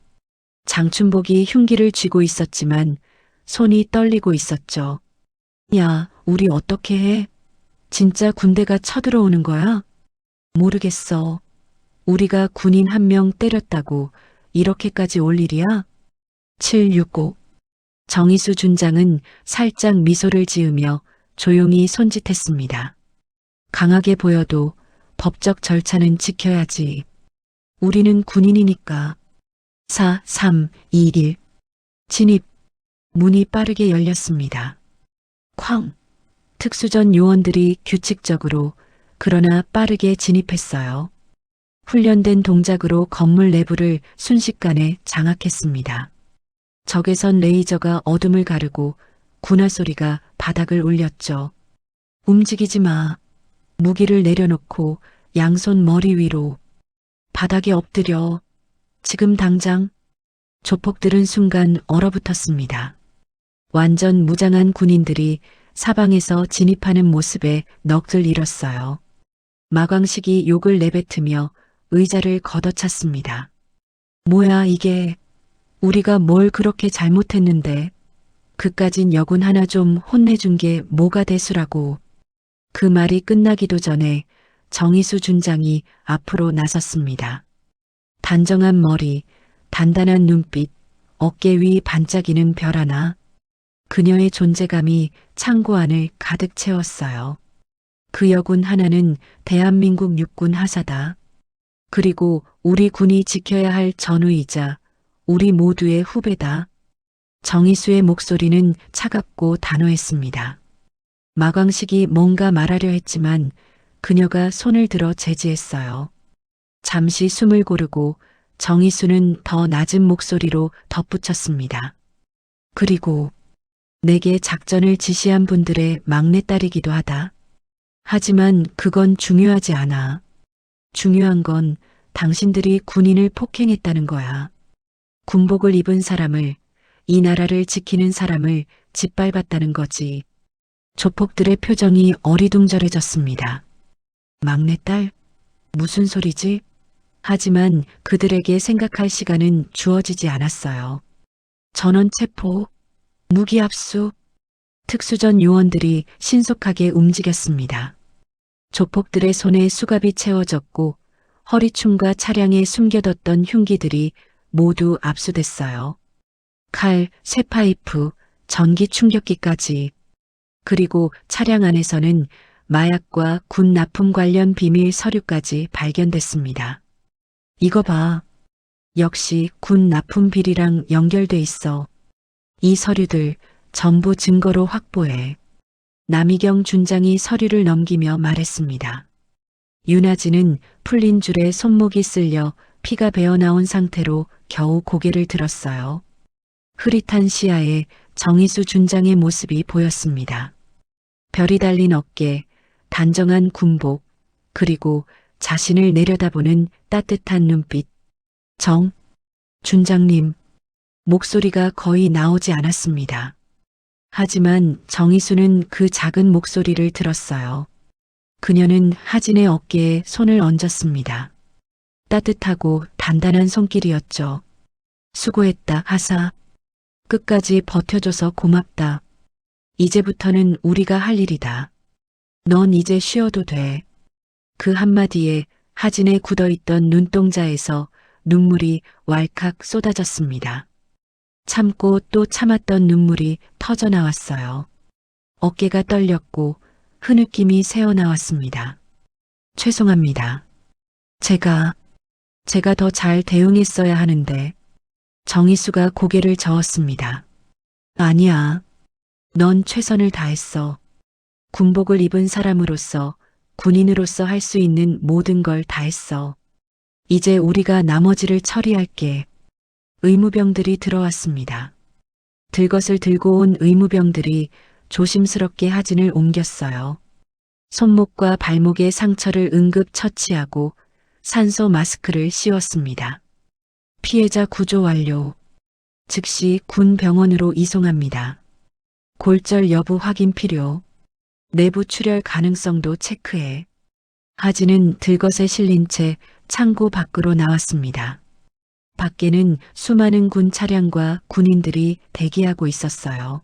장춘복이 흉기를 쥐고 있었지만 손이 떨리고 있었죠. 야, 우리 어떻게 해? 진짜 군대가 쳐들어오는 거야? 모르겠어. 우리가 군인 1명 때렸다고 이렇게까지 올 일이야? 765. 정희수 준장은 살짝 미소를 지으며 조용히 손짓했습니다. 강하게 보여도 법적 절차는 지켜야지. 우리는 군인이니까. 4, 3, 2, 1. 진입. 문이 빠르게 열렸습니다. 쾅. 특수전 요원들이 규칙적으로 그러나 빠르게 진입했어요. 훈련된 동작으로 건물 내부를 순식간에 장악했습니다. 적외선 레이저가 어둠을 가르고 군화 소리가 바닥을 울렸죠. 움직이지 마. 무기를 내려놓고 양손 머리 위로. 바닥에 엎드려. 지금 당장. 조폭들은 순간 얼어붙었습니다. 완전 무장한 군인들이 사방에서 진입하는 모습에 넋을 잃었어요. 마광식이 욕을 내뱉으며 의자를 걷어찼습니다. 뭐야 이게. 우리가 뭘 그렇게 잘못했는데. 그까진 여군 하나 좀 혼내준 게 뭐가 대수라고. 그 말이 끝나기도 전에 정희수 준장이 앞으로 나섰습니다. 단정한 머리, 단단한 눈빛, 어깨 위 반짝이는 별 하나. 그녀의 존재감이 창고 안을 가득 채웠어요. 그 여군 하나는 대한민국 육군 하사다. 그리고 우리 군이 지켜야 할 전우이자 우리 모두의 후배다. 정희수의 목소리는 차갑고 단호했습니다. 마광식이 뭔가 말하려 했지만 그녀가 손을 들어 제지했어요. 잠시 숨을 고르고 정희수는 더 낮은 목소리로 덧붙였습니다. 그리고 내게 작전을 지시한 분들의 막내딸이기도 하다. 하지만 그건 중요하지 않아. 중요한 건 당신들이 군인을 폭행했다는 거야. 군복을 입은 사람을, 이 나라를 지키는 사람을 짓밟았다는 거지. 조폭들의 표정이 어리둥절해졌습니다. 막내딸? 무슨 소리지? 하지만 그들에게 생각할 시간은 주어지지 않았어요. 전원 체포, 무기 압수, 특수전 요원들이 신속하게 움직였습니다. 조폭들의 손에 수갑이 채워졌고 허리춤과 차량에 숨겨뒀던 흉기들이 모두 압수됐어요. 칼, 쇠파이프, 전기 충격기까지. 그리고 차량 안에서는 마약과 군 납품 관련 비밀 서류까지 발견됐습니다. 이거 봐. 역시 군 납품 비리랑 연결돼 있어. 이 서류들 전부 증거로 확보해. 남이경 준장이 서류를 넘기며 말했습니다. 윤아진은 풀린 줄에 손목이 쓸려 피가 배어나온 상태로 겨우 고개를 들었어요. 흐릿한 시야에 정희수 준장의 모습이 보였습니다. 별이 달린 어깨, 단정한 군복, 그리고 자신을 내려다보는 따뜻한 눈빛. 준장님, 목소리가 거의 나오지 않았습니다. 하지만 정희수는 그 작은 목소리를 들었어요. 그녀는 하진의 어깨에 손을 얹었습니다. 따뜻하고 단단한 손길이었죠. 수고했다, 하사. 끝까지 버텨줘서 고맙다. 이제부터는 우리가 할 일이다. 넌 이제 쉬어도 돼. 그 한마디에 하진의 굳어있던 눈동자에서 눈물이 왈칵 쏟아졌습니다. 참고 또 참았던 눈물이 터져나왔어요. 어깨가 떨렸고 흐느낌이 새어나왔습니다. 죄송합니다. 제가 더 잘 대응했어야 하는데. 정희수가 고개를 저었습니다. 아니야. 넌 최선을 다했어. 군복을 입은 사람으로서, 군인으로서 할 수 있는 모든 걸 다했어. 이제 우리가 나머지를 처리할게. 의무병들이 들어왔습니다. 들것을 들고 온 의무병들이 조심스럽게 하진을 옮겼어요. 손목과 발목의 상처를 응급 처치하고 산소 마스크를 씌웠습니다. 피해자 구조 완료. 즉시 군 병원으로 이송합니다. 골절 여부 확인 필요. 내부 출혈 가능성도 체크해. 하진은 들것에 실린 채 창고 밖으로 나왔습니다. 밖에는 수많은 군 차량과 군인들이 대기하고 있었어요.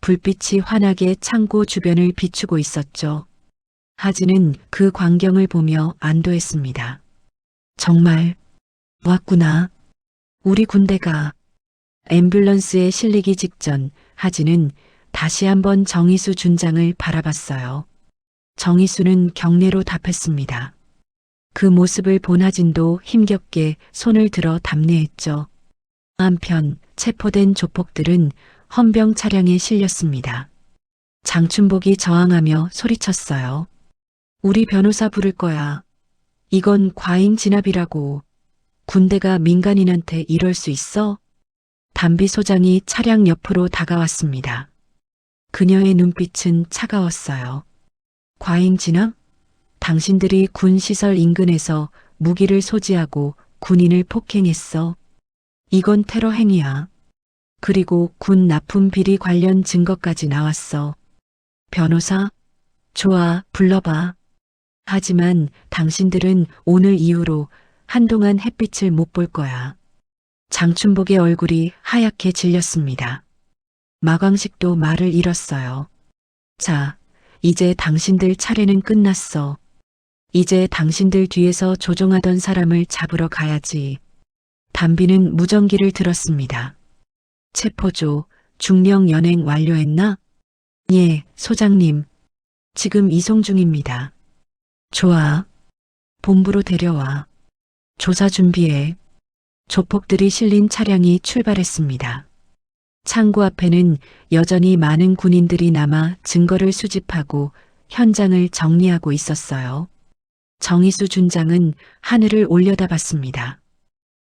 불빛이 환하게 창고 주변을 비추고 있었죠. 하진은 그 광경을 보며 안도했습니다. 정말 왔구나. 우리 군대가. 앰뷸런스에 실리기 직전 하진은 다시 한번 정희수 준장을 바라봤어요. 정희수는 경례로 답했습니다. 그 모습을 본 하진도 힘겹게 손을 들어 답례했죠. 한편 체포된 조폭들은 헌병 차량에 실렸습니다. 장춘복이 저항하며 소리쳤어요. 우리 변호사 부를 거야. 이건 과잉 진압이라고. 군대가 민간인한테 이럴 수 있어? 담비 소장이 차량 옆으로 다가왔습니다. 그녀의 눈빛은 차가웠어요. 과잉 진압? 당신들이 군 시설 인근에서 무기를 소지하고 군인을 폭행했어. 이건 테러 행위야. 그리고 군 납품 비리 관련 증거까지 나왔어. 변호사? 좋아, 불러봐. 하지만 당신들은 오늘 이후로 한동안 햇빛을 못 볼 거야. 장춘복의 얼굴이 하얗게 질렸습니다. 마광식도 말을 잃었어요. 자, 이제 당신들 차례는 끝났어. 이제 당신들 뒤에서 조종하던 사람을 잡으러 가야지. 담비는 무전기를 들었습니다. 체포조, 중령 연행 완료했나? 예, 소장님. 지금 이송 중입니다. 좋아. 본부로 데려와. 조사 준비해. 조폭들이 실린 차량이 출발했습니다. 창고 앞에는 여전히 많은 군인들이 남아 증거를 수집하고 현장을 정리하고 있었어요. 정희수 준장은 하늘을 올려다봤습니다.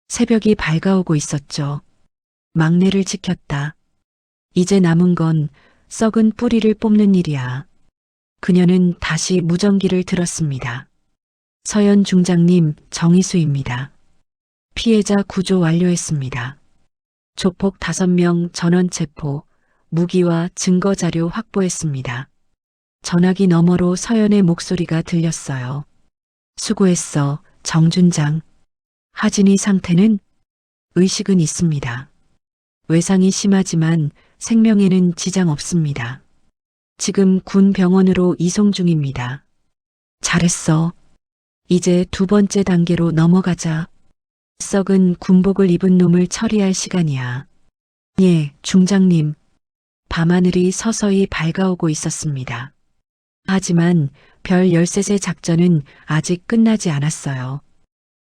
새벽이 밝아오고 있었죠. 막내를 지켰다. 이제 남은 건 썩은 뿌리를 뽑는 일이야. 그녀는 다시 무전기를 들었습니다. 서현 중장님, 정희수입니다. 피해자 구조 완료했습니다. 조폭 5명 전원 체포, 무기와 증거 자료 확보했습니다. 전화기 너머로 서연의 목소리가 들렸어요. 수고했어, 정준장. 하진이 상태는? 의식은 있습니다. 외상이 심하지만 생명에는 지장 없습니다. 지금 군 병원으로 이송 중입니다. 잘했어. 이제 2번째 단계로 넘어가자. 썩은 군복을 입은 놈을 처리할 시간이야. 예, 중장님. 밤하늘이 서서히 밝아오고 있었습니다. 하지만 별 13세 작전은 아직 끝나지 않았어요.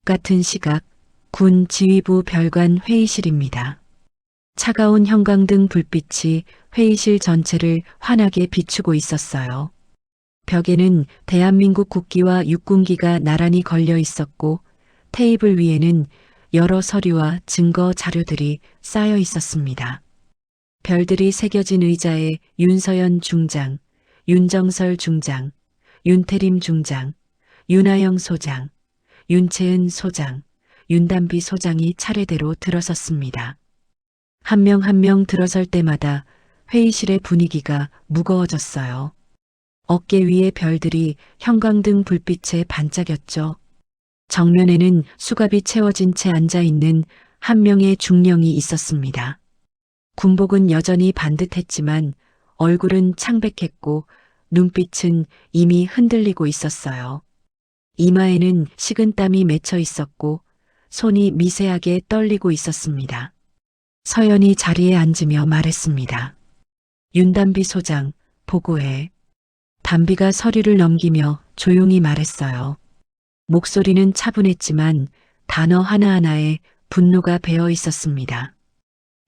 같은 시각 군 지휘부 별관 회의실입니다. 차가운 형광등 불빛이 회의실 전체를 환하게 비추고 있었어요. 벽에는 대한민국 국기와 육군기가 나란히 걸려 있었고 테이블 위에는 여러 서류와 증거 자료들이 쌓여 있었습니다. 별들이 새겨진 의자에 윤서연 중장, 윤정설 중장, 윤태림 중장, 윤하영 소장, 윤채은 소장, 윤담비 소장이 차례대로 들어섰습니다. 한 명 한 명 들어설 때마다 회의실의 분위기가 무거워졌어요. 어깨 위의 별들이 형광등 불빛에 반짝였죠. 정면에는 수갑이 채워진 채 앉아있는 한 명의 중령이 있었습니다. 군복은 여전히 반듯했지만 얼굴은 창백했고 눈빛은 이미 흔들리고 있었어요. 이마에는 식은땀이 맺혀 있었고 손이 미세하게 떨리고 있었습니다. 서연이 자리에 앉으며 말했습니다. 윤담비 소장, 보고해. 담비가 서류를 넘기며 조용히 말했어요. 목소리는 차분했지만 단어 하나하나에 분노가 배어 있었습니다.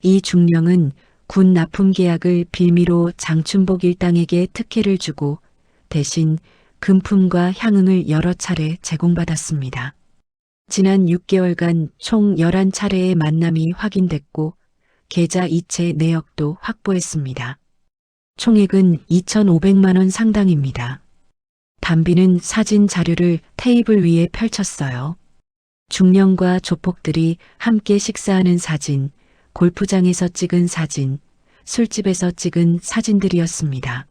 이 중령은 군 납품 계약을 빌미로 장춘복 일당에게 특혜를 주고 대신 금품과 향응을 여러 차례 제공받았습니다. 지난 6개월간 총 11차례의 만남이 확인됐고 계좌 이체 내역도 확보했습니다. 총액은 2,500만 원 상당입니다. 담비는 사진 자료를 테이블 위에 펼쳤어요. 중령과 조폭들이 함께 식사하는 사진, 골프장에서 찍은 사진, 술집에서 찍은 사진들이었습니다.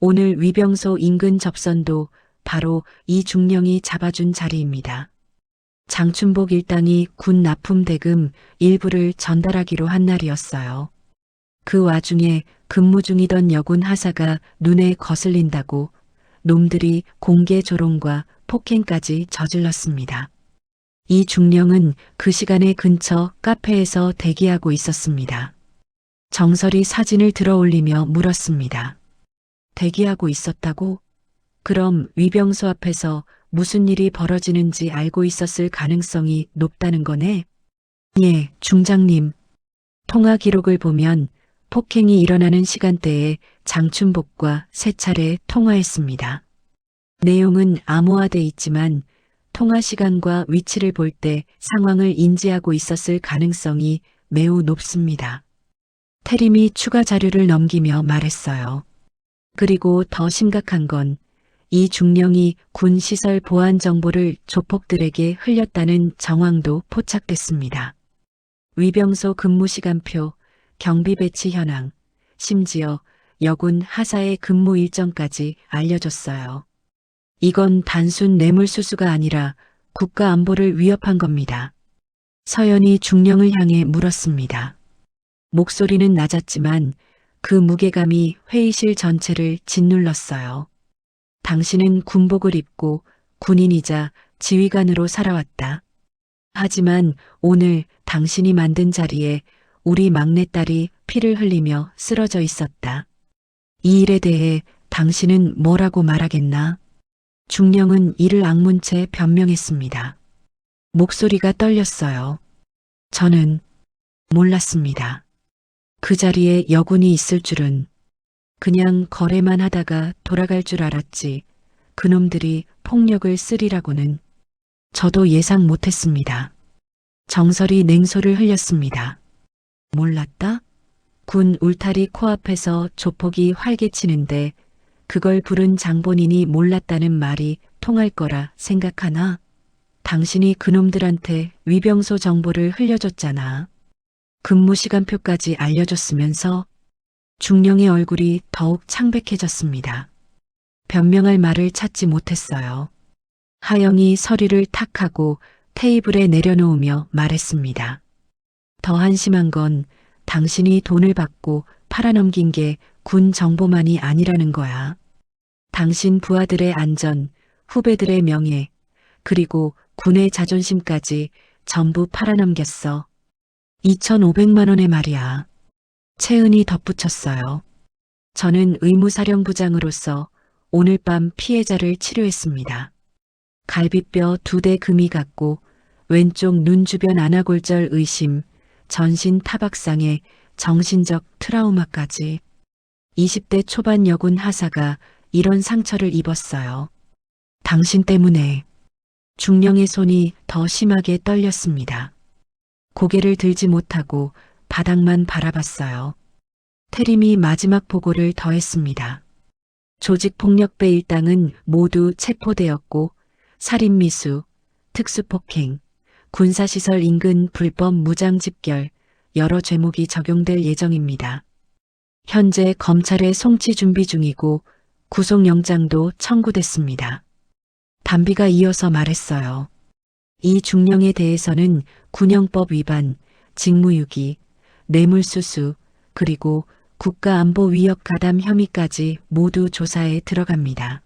오늘 위병소 인근 접선도 바로 이 중령이 잡아준 자리입니다. 장춘복 일당이 군 납품 대금 일부를 전달하기로 한 날이었어요. 그 와중에 근무 중이던 여군 하사가 눈에 거슬린다고 놈들이 공개 조롱과 폭행까지 저질렀습니다. 이 중령은 그 시간에 근처 카페에서 대기하고 있었습니다. 정설이 사진을 들어 올리며 물었습니다. 대기하고 있었다고? 그럼 위병소 앞에서 무슨 일이 벌어지는지 알고 있었을 가능성이 높다는 거네? 예, 중장님. 통화 기록을 보면 폭행이 일어나는 시간대에 장춘복과 3차례 통화했습니다. 내용은 암호화돼 있지만 통화 시간과 위치를 볼 때 상황을 인지하고 있었을 가능성이 매우 높습니다. 태림이 추가 자료를 넘기며 말했어요. 그리고 더 심각한 건 이 중령이 군 시설 보안 정보를 조폭들에게 흘렸다는 정황도 포착됐습니다. 위병소 근무 시간표, 경비 배치 현황, 심지어 여군 하사의 근무 일정까지 알려줬어요. 이건 단순 뇌물수수가 아니라 국가 안보를 위협한 겁니다. 서연이 중령을 향해 물었습니다. 목소리는 낮았지만 그 무게감이 회의실 전체를 짓눌렀어요. 당신은 군복을 입고 군인이자 지휘관으로 살아왔다. 하지만 오늘 당신이 만든 자리에 우리 막내딸이 피를 흘리며 쓰러져 있었다. 이 일에 대해 당신은 뭐라고 말하겠나? 중령은 이를 악문 채 변명했습니다. 목소리가 떨렸어요. 저는 몰랐습니다. 그 자리에 여군이 있을 줄은. 그냥 거래만 하다가 돌아갈 줄 알았지. 그놈들이 폭력을 쓰리라고는. 저도 예상 못했습니다. 정설이 냉소를 흘렸습니다. 몰랐다? 군 울타리 코앞에서 조폭이 활개치는데 그걸 부른 장본인이 몰랐다는 말이 통할 거라 생각하나? 당신이 그놈들한테 위병소 정보를 흘려줬잖아. 근무 시간표까지 알려줬으면서. 중령의 얼굴이 더욱 창백해졌습니다. 변명할 말을 찾지 못했어요. 하영이 서류를 탁 하고 테이블에 내려놓으며 말했습니다. 더 한심한 건 당신이 돈을 받고 팔아넘긴 게 군 정보만이 아니라는 거야. 당신 부하들의 안전, 후배들의 명예, 그리고 군의 자존심까지 전부 팔아넘겼어. 2,500만 원의 말이야. 채은이 덧붙였어요. 저는 의무사령부장으로서 오늘 밤 피해자를 치료했습니다. 갈비뼈 2대 금이 갔고 왼쪽 눈 주변 안아골절 의심, 전신 타박상에 정신적 트라우마까지. 20대 초반 여군 하사가 이런 상처를 입었어요. 당신 때문에. 중령의 손이 더 심하게 떨렸습니다. 고개를 들지 못하고 바닥만 바라봤어요. 태림이 마지막 보고를 더했습니다. 조직폭력배 일당은 모두 체포되었고 살인미수, 특수폭행, 군사시설 인근 불법 무장 집결 여러 죄목이 적용될 예정입니다. 현재 검찰에 송치 준비 중이고 구속영장도 청구됐습니다. 담비가 이어서 말했어요. 이 중령에 대해서는 군형법 위반, 직무유기, 뇌물수수, 그리고 국가안보 위협 가담 혐의까지 모두 조사에 들어갑니다.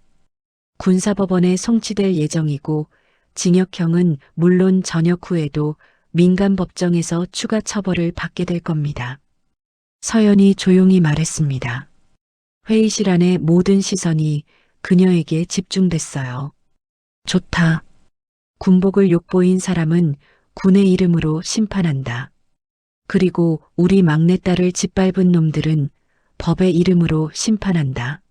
군사법원에 송치될 예정이고 징역형은 물론 전역 후에도 민간법정에서 추가 처벌을 받게 될 겁니다. 서연이 조용히 말했습니다. 회의실 안의 모든 시선이 그녀에게 집중됐어요. 좋다. 군복을 욕보인 사람은 군의 이름으로 심판한다. 그리고 우리 막내딸을 짓밟은 놈들은 법의 이름으로 심판한다.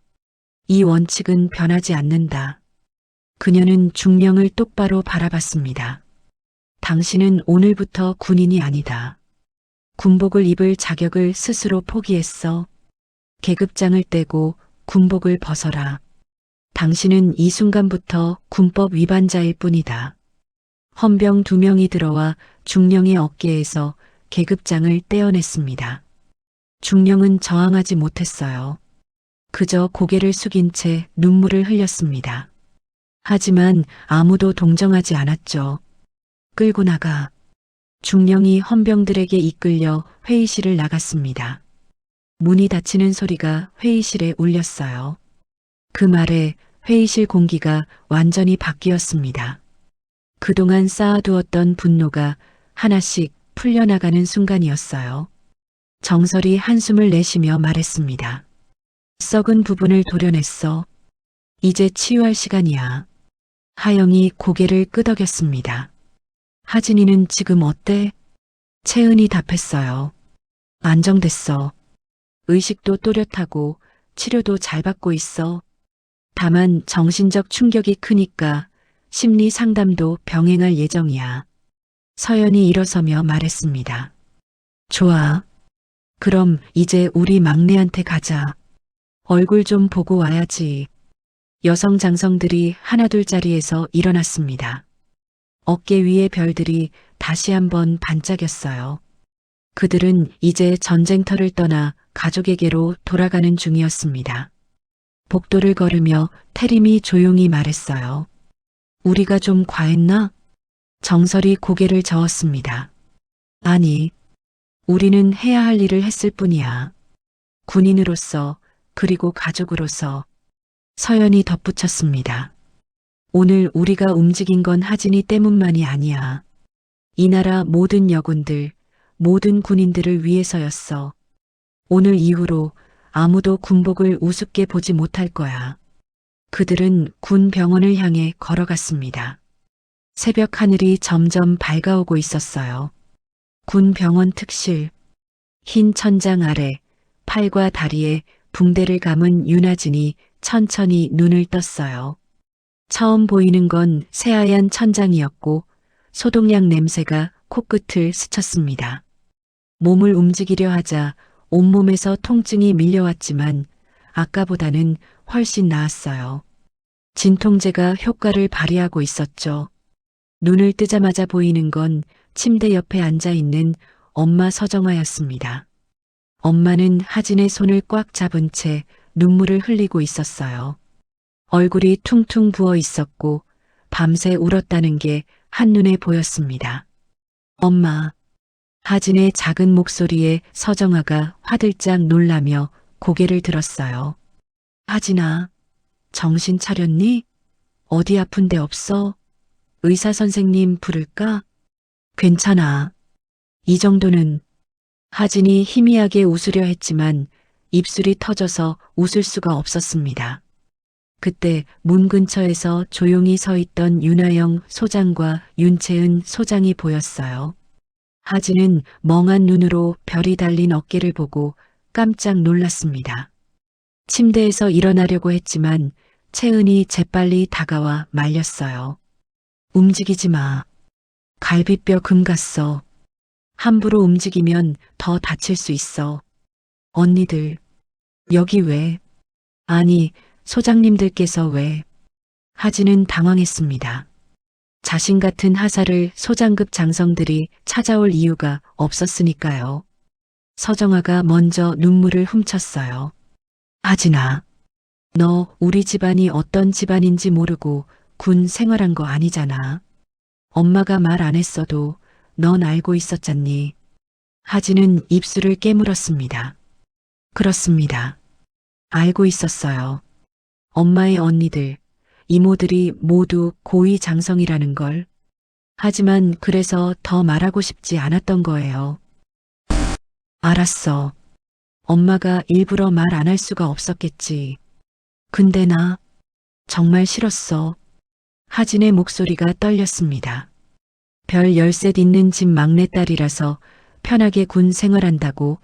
이 원칙은 변하지 않는다. 그녀는 중령을 똑바로 바라봤습니다. 당신은 오늘부터 군인이 아니다. 군복을 입을 자격을 스스로 포기했어. 계급장을 떼고 군복을 벗어라. 당신은 이 순간부터 군법 위반자일 뿐이다. 헌병 2명이 들어와 중령의 어깨에서 계급장을 떼어냈습니다. 중령은 저항하지 못했어요. 그저 고개를 숙인 채 눈물을 흘렸습니다. 하지만 아무도 동정하지 않았죠. 끌고 나가. 중령이 헌병들에게 이끌려 회의실을 나갔습니다. 문이 닫히는 소리가 회의실에 울렸어요. 그 말에 회의실 공기가 완전히 바뀌었습니다. 그동안 쌓아두었던 분노가 하나씩 풀려나가는 순간이었어요. 정설이 한숨을 내쉬며 말했습니다. 썩은 부분을 도려냈어. 이제 치유할 시간이야. 하영이 고개를 끄덕였습니다. 하진이는 지금 어때? 채은이 답했어요. 안정됐어. 의식도 또렷하고 치료도 잘 받고 있어. 다만 정신적 충격이 크니까 심리 상담도 병행할 예정이야. 서연이 일어서며 말했습니다. 좋아. 그럼 이제 우리 막내한테 가자. 얼굴 좀 보고 와야지. 여성 장성들이 하나둘자리에서 일어났습니다. 어깨 위의 별들이 다시 한번 반짝였어요. 그들은 이제 전쟁터를 떠나 가족에게로 돌아가는 중이었습니다. 복도를 걸으며 태림이 조용히 말했어요. 우리가 좀 과했나? 정설이 고개를 저었습니다. 아니, 우리는 해야 할 일을 했을 뿐이야. 군인으로서 그리고 가족으로서. 서연이 덧붙였습니다. 오늘 우리가 움직인 건 하진이 때문만이 아니야. 이 나라 모든 여군들, 모든 군인들을 위해서였어. 오늘 이후로 아무도 군복을 우습게 보지 못할 거야. 그들은 군 병원을 향해 걸어갔습니다. 새벽 하늘이 점점 밝아오고 있었어요. 군 병원 특실. 흰 천장 아래 팔과 다리에 붕대를 감은 윤아진이 천천히 눈을 떴어요. 처음 보이는 건 새하얀 천장이었고 소독약 냄새가 코끝을 스쳤습니다. 몸을 움직이려 하자 온몸에서 통증이 밀려왔지만 아까보다는 훨씬 나았어요. 진통제가 효과를 발휘하고 있었죠. 눈을 뜨자마자 보이는 건 침대 옆에 앉아 있는 엄마 서정아였습니다. 엄마는 하진의 손을 꽉 잡은 채 눈물을 흘리고 있었어요. 얼굴이 퉁퉁 부어 있었고 밤새 울었다는 게 한눈에 보였습니다. 엄마. 하진의 작은 목소리에 서정아가 화들짝 놀라며 고개를 들었어요. 하진아, 정신 차렸니? 어디 아픈 데 없어? 의사 선생님 부를까? 괜찮아. 이 정도는. 하진이 희미하게 웃으려 했지만 입술이 터져서 웃을 수가 없었습니다. 그때 문 근처에서 조용히 서 있던 윤하영 소장과 윤채은 소장이 보였어요. 하진은 멍한 눈으로 별이 달린 어깨를 보고 깜짝 놀랐습니다. 침대에서 일어나려고 했지만 채은이 재빨리 다가와 말렸어요. 움직이지 마. 갈비뼈 금 갔어. 함부로 움직이면 더 다칠 수 있어. 언니들, 여기 왜? 아니, 소장님들께서 왜? 하진은 당황했습니다. 자신 같은 하사를 소장급 장성들이 찾아올 이유가 없었으니까요. 서정아가 먼저 눈물을 훔쳤어요. 하진아, 너 우리 집안이 어떤 집안인지 모르고 군 생활한 거 아니잖아. 엄마가 말 안 했어도 넌 알고 있었잖니. 하진은 입술을 깨물었습니다. 그렇습니다. 알고 있었어요. 엄마의 언니들, 이모들이 모두 고위 장성이라는 걸. 하지만 그래서 더 말하고 싶지 않았던 거예요. 알았어. 엄마가 일부러 말 안 할 수가 없었겠지. 근데 나 정말 싫었어. 하진의 목소리가 떨렸습니다. 별 10셋 있는 집 막내딸이라서 편하게 군 생활한다고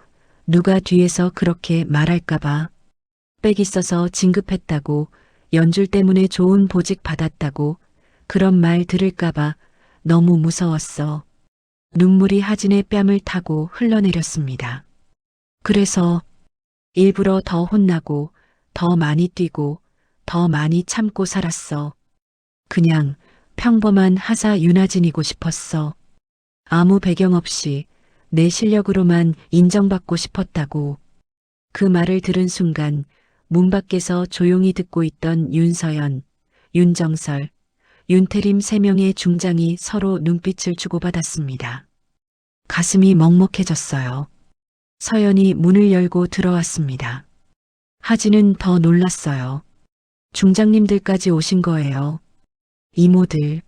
누가 뒤에서 그렇게 말할까봐. 빽 있어서 진급했다고, 연줄 때문에 좋은 보직 받았다고 그런 말 들을까봐 너무 무서웠어. 눈물이 하진의 뺨을 타고 흘러내렸습니다. 그래서 일부러 더 혼나고 더 많이 뛰고 더 많이 참고 살았어. 그냥 평범한 하사 윤하진이고 싶었어. 아무 배경 없이 내 실력으로만 인정받고 싶었다고. 그 말을 들은 순간 문 밖에서 조용히 듣고 있던 윤서연, 윤정설, 윤태림 3명의 중장이 서로 눈빛을 주고받았습니다. 가슴이 먹먹해졌어요. 서연이 문을 열고 들어왔습니다. 하진은 더 놀랐어요. 중장님들까지 오신 거예요. 이모들,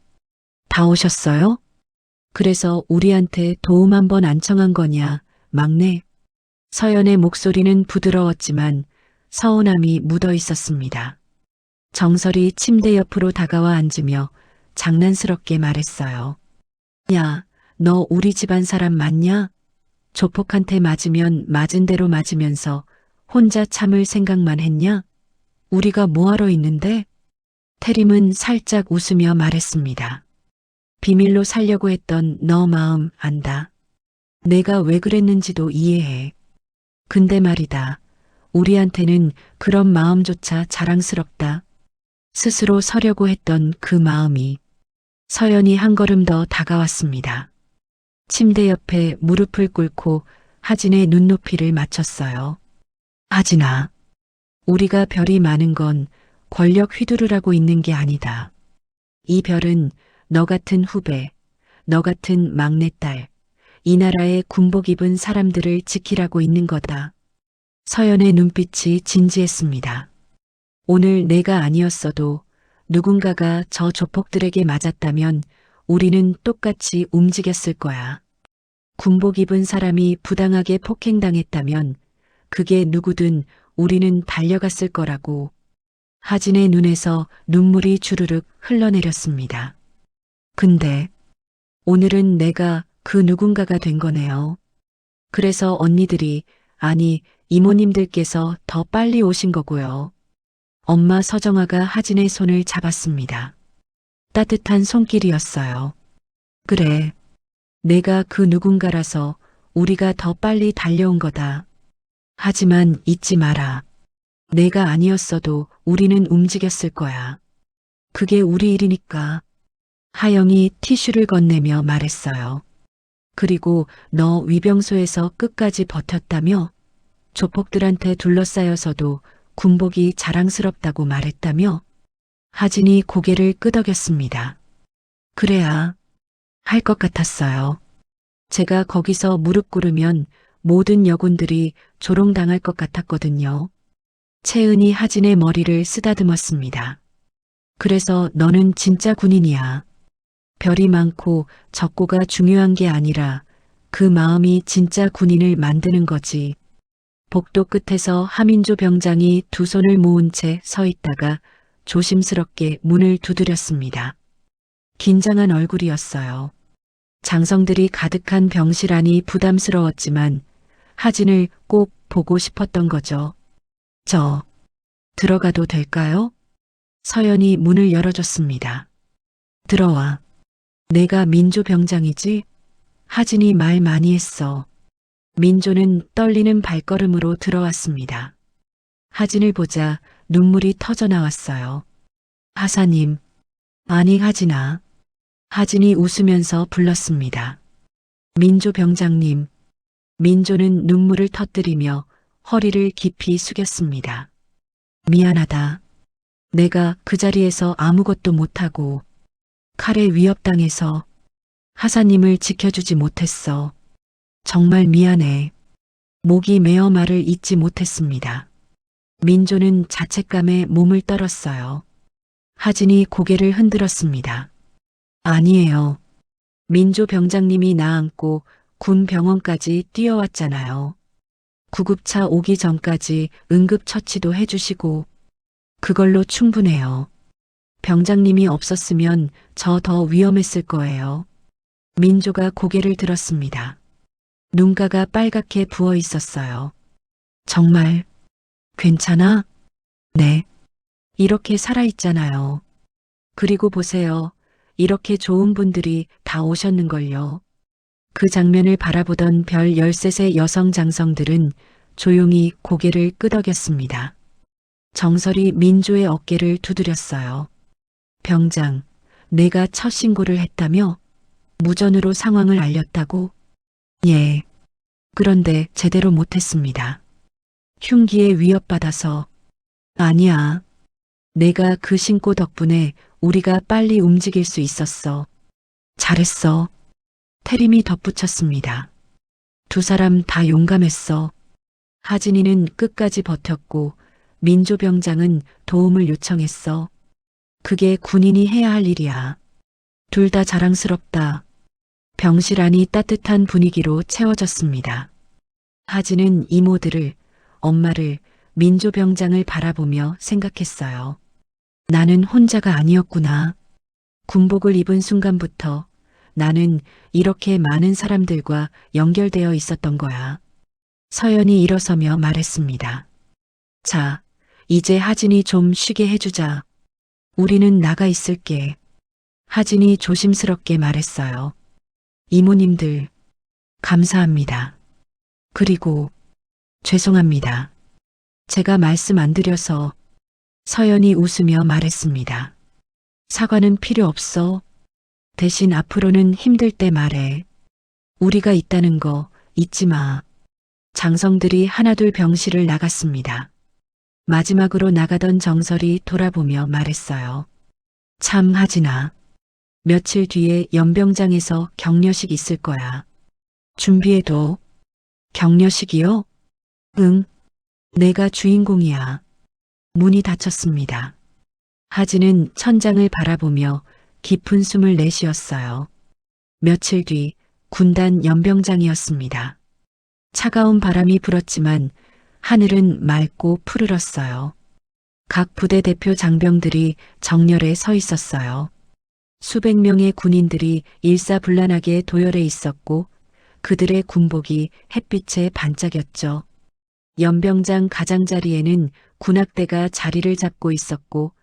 다 오셨어요? 그래서 우리한테 도움 한번 안 청한 거냐, 막내? 서연의 목소리는 부드러웠지만 서운함이 묻어 있었습니다. 정설이 침대 옆으로 다가와 앉으며 장난스럽게 말했어요. 야, 너 우리 집안 사람 맞냐? 조폭한테 맞으면 맞은 대로 맞으면서 혼자 참을 생각만 했냐? 우리가 뭐하러 있는데? 태림은 살짝 웃으며 말했습니다. 비밀로 살려고 했던 너 마음 안다. 내가 왜 그랬는지도 이해해. 근데 말이다. 우리한테는 그런 마음조차 자랑스럽다. 스스로 서려고 했던 그 마음이. 서연이 한 걸음 더 다가왔습니다. 침대 옆에 무릎을 꿇고 하진의 눈높이를 맞췄어요. 하진아, 우리가 별이 많은 건 권력 휘두르라고 있는 게 아니다. 이 별은 너 같은 후배, 너 같은 막내딸, 이 나라의 군복 입은 사람들을 지키라고 있는 거다. 서연의 눈빛이 진지했습니다. 오늘 내가 아니었어도 누군가가 저 조폭들에게 맞았다면 우리는 똑같이 움직였을 거야. 군복 입은 사람이 부당하게 폭행당했다면 그게 누구든 우리는 달려갔을 거라고. 하진의 눈에서 눈물이 주르륵 흘러내렸습니다. 근데 오늘은 내가 그 누군가가 된 거네요. 그래서 언니들이, 아니, 이모님들께서 더 빨리 오신 거고요. 엄마 서정아가 하진의 손을 잡았습니다. 따뜻한 손길이었어요. 그래, 내가 그 누군가라서 우리가 더 빨리 달려온 거다. 하지만 잊지 마라. 내가 아니었어도 우리는 움직였을 거야. 그게 우리 일이니까. 하영이 티슈를 건네며 말했어요. 그리고 너 위병소에서 끝까지 버텼다며? 조폭들한테 둘러싸여서도 군복이 자랑스럽다고 말했다며? 하진이 고개를 끄덕였습니다. 그래야 할 것 같았어요. 제가 거기서 무릎 꿇으면 모든 여군들이 조롱당할 것 같았거든요. 채은이 하진의 머리를 쓰다듬었습니다. 그래서 너는 진짜 군인이야. 별이 많고 적고가 중요한 게 아니라 그 마음이 진짜 군인을 만드는 거지. 복도 끝에서 하민조 병장이 두 손을 모은 채 서 있다가 조심스럽게 문을 두드렸습니다. 긴장한 얼굴이었어요. 장성들이 가득한 병실 안이 부담스러웠지만 하진을 꼭 보고 싶었던 거죠. 저, 들어가도 될까요? 서연이 문을 열어줬습니다. 들어와. 내가 민조 병장이지? 하진이 말 많이 했어. 민조는 떨리는 발걸음으로 들어왔습니다. 하진을 보자 눈물이 터져 나왔어요. 하사님, 아니 하진아. 하진이 웃으면서 불렀습니다. 민조 병장님. 민조는 눈물을 터뜨리며 허리를 깊이 숙였습니다. 미안하다. 내가 그 자리에서 아무것도 못하고 칼에 위협당해서 하사님을 지켜주지 못했어. 정말 미안해. 목이 메어 말을 잇지 못했습니다. 민조는 자책감에 몸을 떨었어요. 하진이 고개를 흔들었습니다. 아니에요. 민조 병장님이 나 안고 군 병원까지 뛰어왔잖아요. 구급차 오기 전까지 응급처치도 해주시고 그걸로 충분해요. 병장님이 없었으면 저 더 위험했을 거예요. 민조가 고개를 들었습니다. 눈가가 빨갛게 부어 있었어요. 정말 괜찮아? 네. 이렇게 살아있잖아요. 그리고 보세요. 이렇게 좋은 분들이 다 오셨는걸요. 그 장면을 바라보던 별 13세 여성 장성들은 조용히 고개를 끄덕였습니다. 정설이 민조의 어깨를 두드렸어요. 병장, 내가 첫 신고를 했다며? 무전으로 상황을 알렸다고? 예. 그런데 제대로 못했습니다. 흉기에 위협받아서. 아니야. 내가 그 신고 덕분에 우리가 빨리 움직일 수 있었어. 잘했어. 태림이 덧붙였습니다. 두 사람 다 용감했어. 하진이는 끝까지 버텼고 민조 병장은 도움을 요청했어. 그게 군인이 해야 할 일이야. 둘 다 자랑스럽다. 병실 안이 따뜻한 분위기로 채워졌습니다. 하진은 이모들을, 엄마를, 민조 병장을 바라보며 생각했어요. 나는 혼자가 아니었구나. 군복을 입은 순간부터 나는 이렇게 많은 사람들과 연결되어 있었던 거야. 서연이 일어서며 말했습니다. 자, 이제 하진이 좀 쉬게 해주자. 우리는 나가 있을게. 하진이 조심스럽게 말했어요. 이모님들, 감사합니다. 그리고 죄송합니다. 제가 말씀 안 드려서. 서연이 웃으며 말했습니다. 사과는 필요 없어. 대신 앞으로는 힘들 때 말해. 우리가 있다는 거 잊지 마. 장성들이 하나둘 병실을 나갔습니다. 마지막으로 나가던 정설이 돌아보며 말했어요. 참 하진아. 며칠 뒤에 연병장에서 격려식 있을 거야. 준비해둬. 격려식이요? 응. 내가 주인공이야. 문이 닫혔습니다. 하진은 천장을 바라보며 깊은 숨을 내쉬었어요. 며칠 뒤 군단 연병장이었습니다. 차가운 바람이 불었지만 하늘은 맑고 푸르렀어요. 각 부대 대표 장병들이 정렬에 서 있었어요. 수백 명의 군인들이 일사불란하게 도열해 있었고 그들의 군복이 햇빛에 반짝였죠. 연병장 가장자리에는 군악대가 자리를 잡고 있었고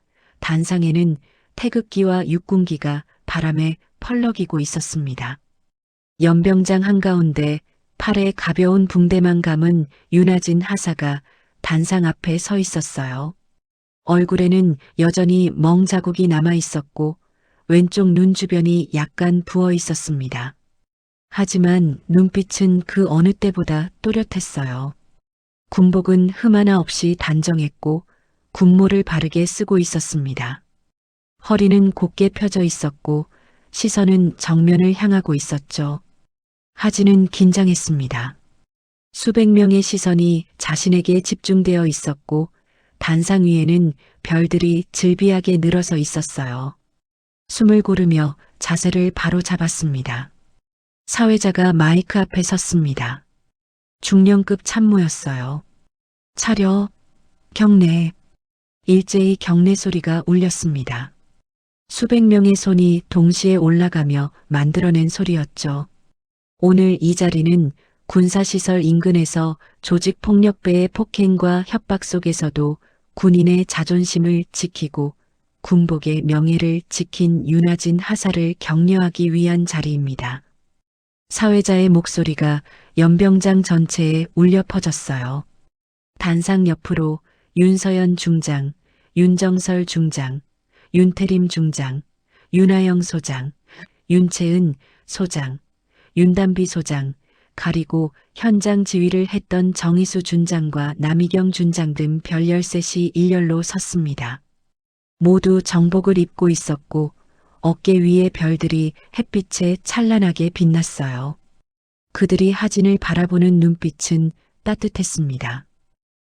단상에는 태극기와 육군기가 바람에 펄럭이고 있었습니다. 연병장 한가운데 팔에 가벼운 붕대만 감은 윤아진 하사가 단상 앞에 서 있었어요. 얼굴에는 여전히 멍 자국이 남아 있었고 왼쪽 눈 주변이 약간 부어 있었습니다. 하지만 눈빛은 그 어느 때보다 또렷했어요. 군복은 흠 하나 없이 단정했고 군모를 바르게 쓰고 있었습니다. 허리는 곧게 펴져 있었고 시선은 정면을 향하고 있었죠. 하진은 긴장했습니다. 수백 명의 시선이 자신에게 집중되어 있었고 단상 위에는 별들이 즐비하게 늘어서 있었어요. 숨을 고르며 자세를 바로 잡았습니다. 사회자가 마이크 앞에 섰습니다. 중령급 참모였어요. 차려, 경례. 일제히 경례 소리가 울렸습니다. 수백 명의 손이 동시에 올라가며 만들어낸 소리였죠. 오늘 이 자리는 군사시설 인근에서 조직폭력배의 폭행과 협박 속에서도 군인의 자존심을 지키고 군복의 명예를 지킨 윤아진 하사를 격려하기 위한 자리입니다. 사회자의 목소리가 연병장 전체에 울려 퍼졌어요. 단상 옆으로 윤서연 중장, 윤정설 중장, 윤태림 중장, 윤하영 소장, 윤채은 소장, 윤담비 소장, 가리고 현장 지휘를 했던 정희수 준장과 남희경 준장 등 별 13시 일렬로 섰습니다. 모두 정복을 입고 있었고 어깨 위의 별들이 햇빛에 찬란하게 빛났어요. 그들이 하진을 바라보는 눈빛은 따뜻했습니다.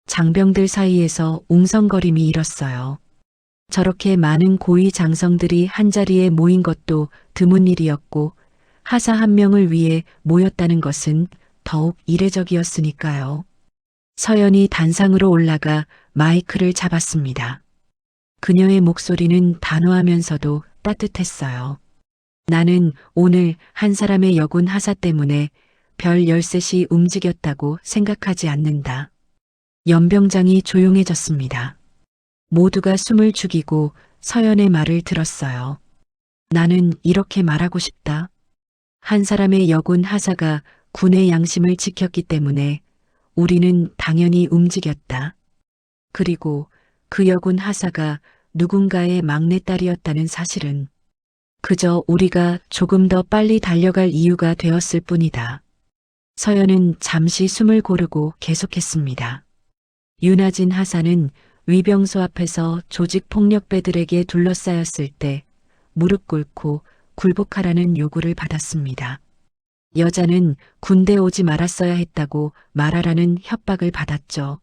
장병들 사이에서 웅성거림이 일었어요. 저렇게 많은 고위 장성들이 한자리에 모인 것도 드문 일이었고 하사 한 명을 위해 모였다는 것은 더욱 이례적이었으니까요. 서연이 단상으로 올라가 마이크를 잡았습니다. 그녀의 목소리는 단호하면서도 따뜻했어요. 나는 오늘 한 사람의 여군 하사 때문에 별 13시 움직였다고 생각하지 않는다. 연병장이 조용해졌습니다. 모두가 숨을 죽이고 서연의 말을 들었어요. 나는 이렇게 말하고 싶다. 한 사람의 여군 하사가 군의 양심을 지켰기 때문에 우리는 당연히 움직였다. 그리고 그 여군 하사가 누군가의 막내딸이었다는 사실은 그저 우리가 조금 더 빨리 달려갈 이유가 되었을 뿐이다. 서연은 잠시 숨을 고르고 계속했습니다. 윤아진 하사는 위병소 앞에서 조직폭력배들에게 둘러싸였을 때 무릎 꿇고 굴복하라는 요구를 받았습니다. 여자는 군대 오지 말았어야 했다고 말하라는 협박을 받았죠.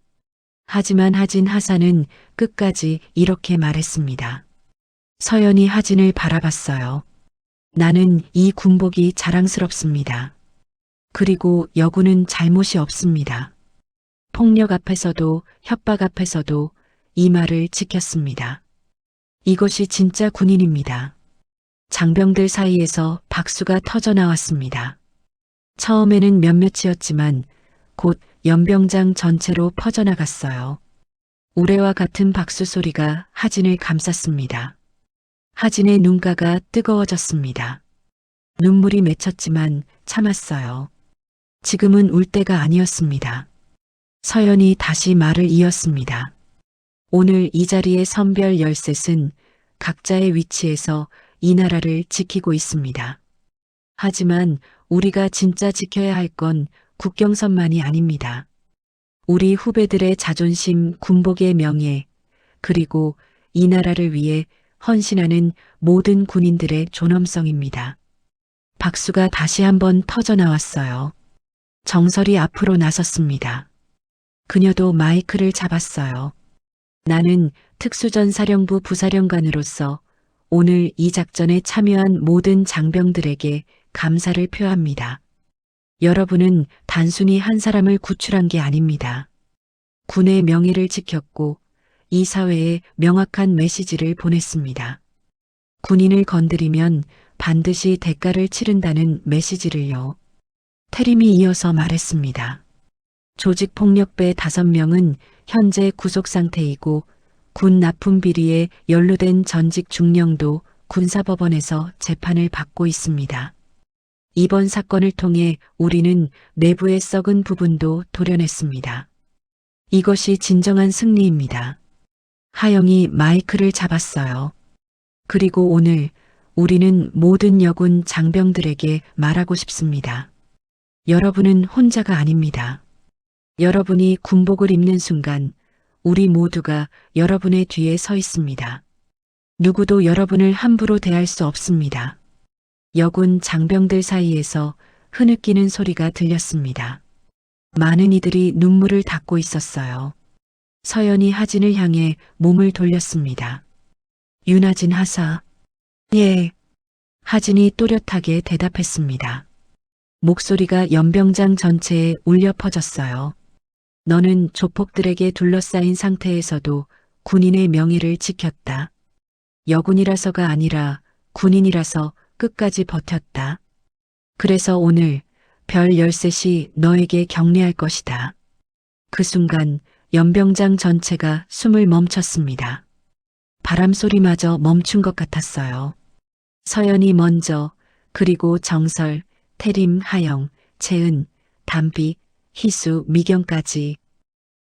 하지만 하진 하사는 끝까지 이렇게 말했습니다. 서연이 하진을 바라봤어요. 나는 이 군복이 자랑스럽습니다. 그리고 여군은 잘못이 없습니다. 폭력 앞에서도 협박 앞에서도 이 말을 지켰습니다. 이것이 진짜 군인입니다. 장병들 사이에서 박수가 터져 나왔습니다. 처음에는 몇몇이었지만 곧 연병장 전체로 퍼져나갔어요. 우레와 같은 박수 소리가 하진을 감쌌습니다. 하진의 눈가가 뜨거워졌습니다. 눈물이 맺혔지만 참았어요. 지금은 울 때가 아니었습니다. 서연이 다시 말을 이었습니다. 오늘 이 자리의 선별 열셋은 각자의 위치에서 이 나라를 지키고 있습니다. 하지만 우리가 진짜 지켜야 할 건 국경선만이 아닙니다. 우리 후배들의 자존심, 군복의 명예, 그리고 이 나라를 위해 헌신하는 모든 군인들의 존엄성입니다. 박수가 다시 한번 터져 나왔어요. 정설이 앞으로 나섰습니다. 그녀도 마이크를 잡았어요. 나는 특수전사령부 부사령관으로서 오늘 이 작전에 참여한 모든 장병들에게 감사를 표합니다. 여러분은 단순히 한 사람을 구출한 게 아닙니다. 군의 명예를 지켰고 이 사회에 명확한 메시지를 보냈습니다. 군인을 건드리면 반드시 대가를 치른다는 메시지를요. 태림이 이어서 말했습니다. 조직폭력배 5명은 현재 구속 상태이고 군 납품 비리에 연루된 전직 중령도 군사법원에서 재판을 받고 있습니다. 이번 사건을 통해 우리는 내부의 썩은 부분도 도려냈습니다. 이것이 진정한 승리입니다. 하영이 마이크를 잡았어요. 그리고 오늘 우리는 모든 여군 장병들에게 말하고 싶습니다. 여러분은 혼자가 아닙니다. 여러분이 군복을 입는 순간 우리 모두가 여러분의 뒤에 서 있습니다. 누구도 여러분을 함부로 대할 수 없습니다. 여군 장병들 사이에서 흐느끼는 소리가 들렸습니다. 많은 이들이 눈물을 닦고 있었어요. 서연이 하진을 향해 몸을 돌렸습니다. 윤하진 하사. 예. 하진이 또렷하게 대답했습니다. 목소리가 연병장 전체에 울려 퍼졌어요. 너는 조폭들에게 둘러싸인 상태에서도 군인의 명예를 지켰다. 여군이라서가 아니라 군인이라서 끝까지 버텼다. 그래서 오늘 별 13시 너에게 경례할 것이다. 그 순간 연병장 전체가 숨을 멈췄습니다. 바람 소리마저 멈춘 것 같았어요. 서연이 먼저, 그리고 정설, 태림, 하영, 채은, 담비, 희수, 미경까지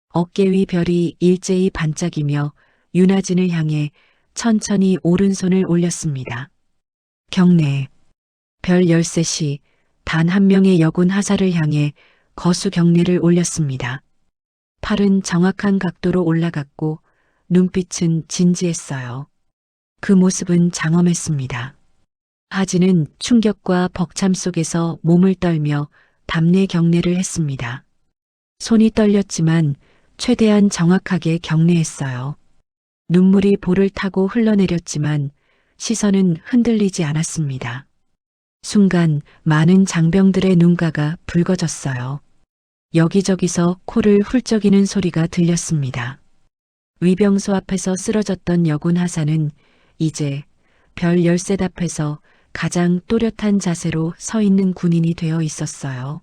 어깨 위 별이 일제히 반짝이며 윤하진을 향해 천천히 오른손을 올렸습니다. 경례. 별 13시 단 한 명의 여군 하사를 향해 거수 경례를 올렸습니다. 팔은 정확한 각도로 올라갔고 눈빛은 진지했어요. 그 모습은 장엄했습니다. 하진은 충격과 벅참 속에서 몸을 떨며 답례 경례를 했습니다. 손이 떨렸지만 최대한 정확하게 경례했어요. 눈물이 볼을 타고 흘러내렸지만 시선은 흔들리지 않았습니다. 순간 많은 장병들의 눈가가 붉어졌어요. 여기저기서 코를 훌쩍이는 소리가 들렸습니다. 위병소 앞에서 쓰러졌던 여군 하사는 이제 별 13 앞에서 가장 또렷한 자세로 서 있는 군인이 되어 있었어요.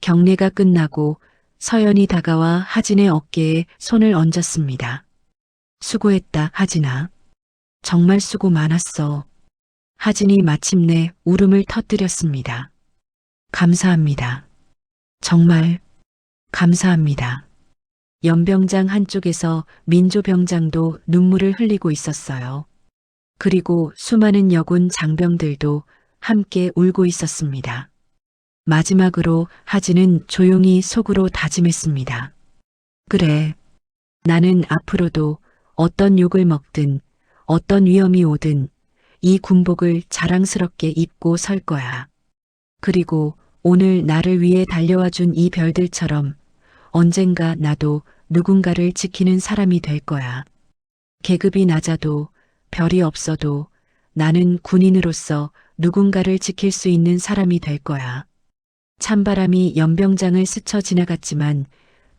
경례가 끝나고 서연이 다가와 하진의 어깨에 손을 얹었습니다. 수고했다, 하진아. 정말 수고 많았어. 하진이 마침내 울음을 터뜨렸습니다. 감사합니다. 정말 감사합니다. 연병장 한쪽에서 민조병장도 눈물을 흘리고 있었어요. 그리고 수많은 여군 장병들도 함께 울고 있었습니다. 마지막으로 하진은 조용히 속으로 다짐했습니다. 그래, 나는 앞으로도 어떤 욕을 먹든 어떤 위험이 오든 이 군복을 자랑스럽게 입고 설 거야. 그리고 오늘 나를 위해 달려와 준 이 별들처럼 언젠가 나도 누군가를 지키는 사람이 될 거야. 계급이 낮아도 별이 없어도 나는 군인으로서 누군가를 지킬 수 있는 사람이 될 거야. 찬바람이 연병장을 스쳐 지나갔지만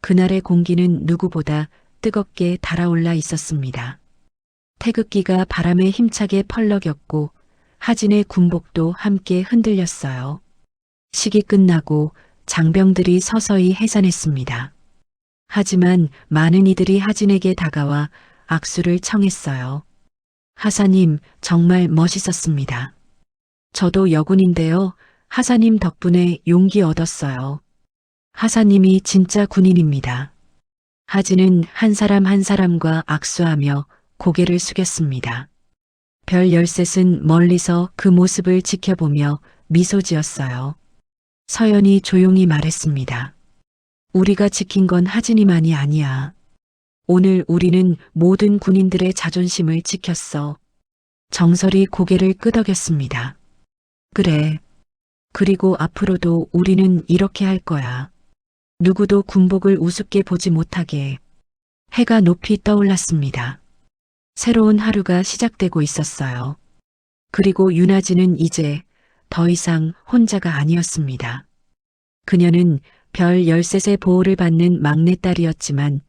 그날의 공기는 누구보다 뜨겁게 달아올라 있었습니다. 태극기가 바람에 힘차게 펄럭였고 하진의 군복도 함께 흔들렸어요. 식이 끝나고 장병들이 서서히 해산했습니다. 하지만 많은 이들이 하진에게 다가와 악수를 청했어요. 하사님, 정말 멋있었습니다. 저도 여군인데요. 하사님 덕분에 용기 얻었어요. 하사님이 진짜 군인입니다. 하진은 한 사람 한 사람과 악수하며 고개를 숙였습니다. 별 13은 멀리서 그 모습을 지켜보며 미소 지었어요. 서연이 조용히 말했습니다. 우리가 지킨 건 하진이만이 아니야. 오늘 우리는 모든 군인들의 자존심을 지켰어. 정설이 고개를 끄덕였습니다. 그래. 그리고 앞으로도 우리는 이렇게 할 거야. 누구도 군복을 우습게 보지 못하게. 해가 높이 떠올랐습니다. 새로운 하루가 시작되고 있었어요. 그리고 윤하진은 이제 더 이상 혼자가 아니었습니다. 그녀는 별 13의 보호를 받는 막내딸이었지만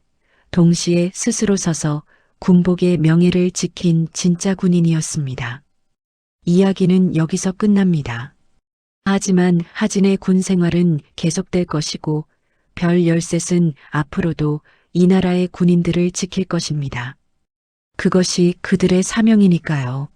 동시에 스스로 서서 군복의 명예를 지킨 진짜 군인이었습니다. 이야기는 여기서 끝납니다. 하지만 하진의 군 생활은 계속될 것이고 별 13은 앞으로도 이 나라의 군인들을 지킬 것입니다. 그것이 그들의 사명이니까요.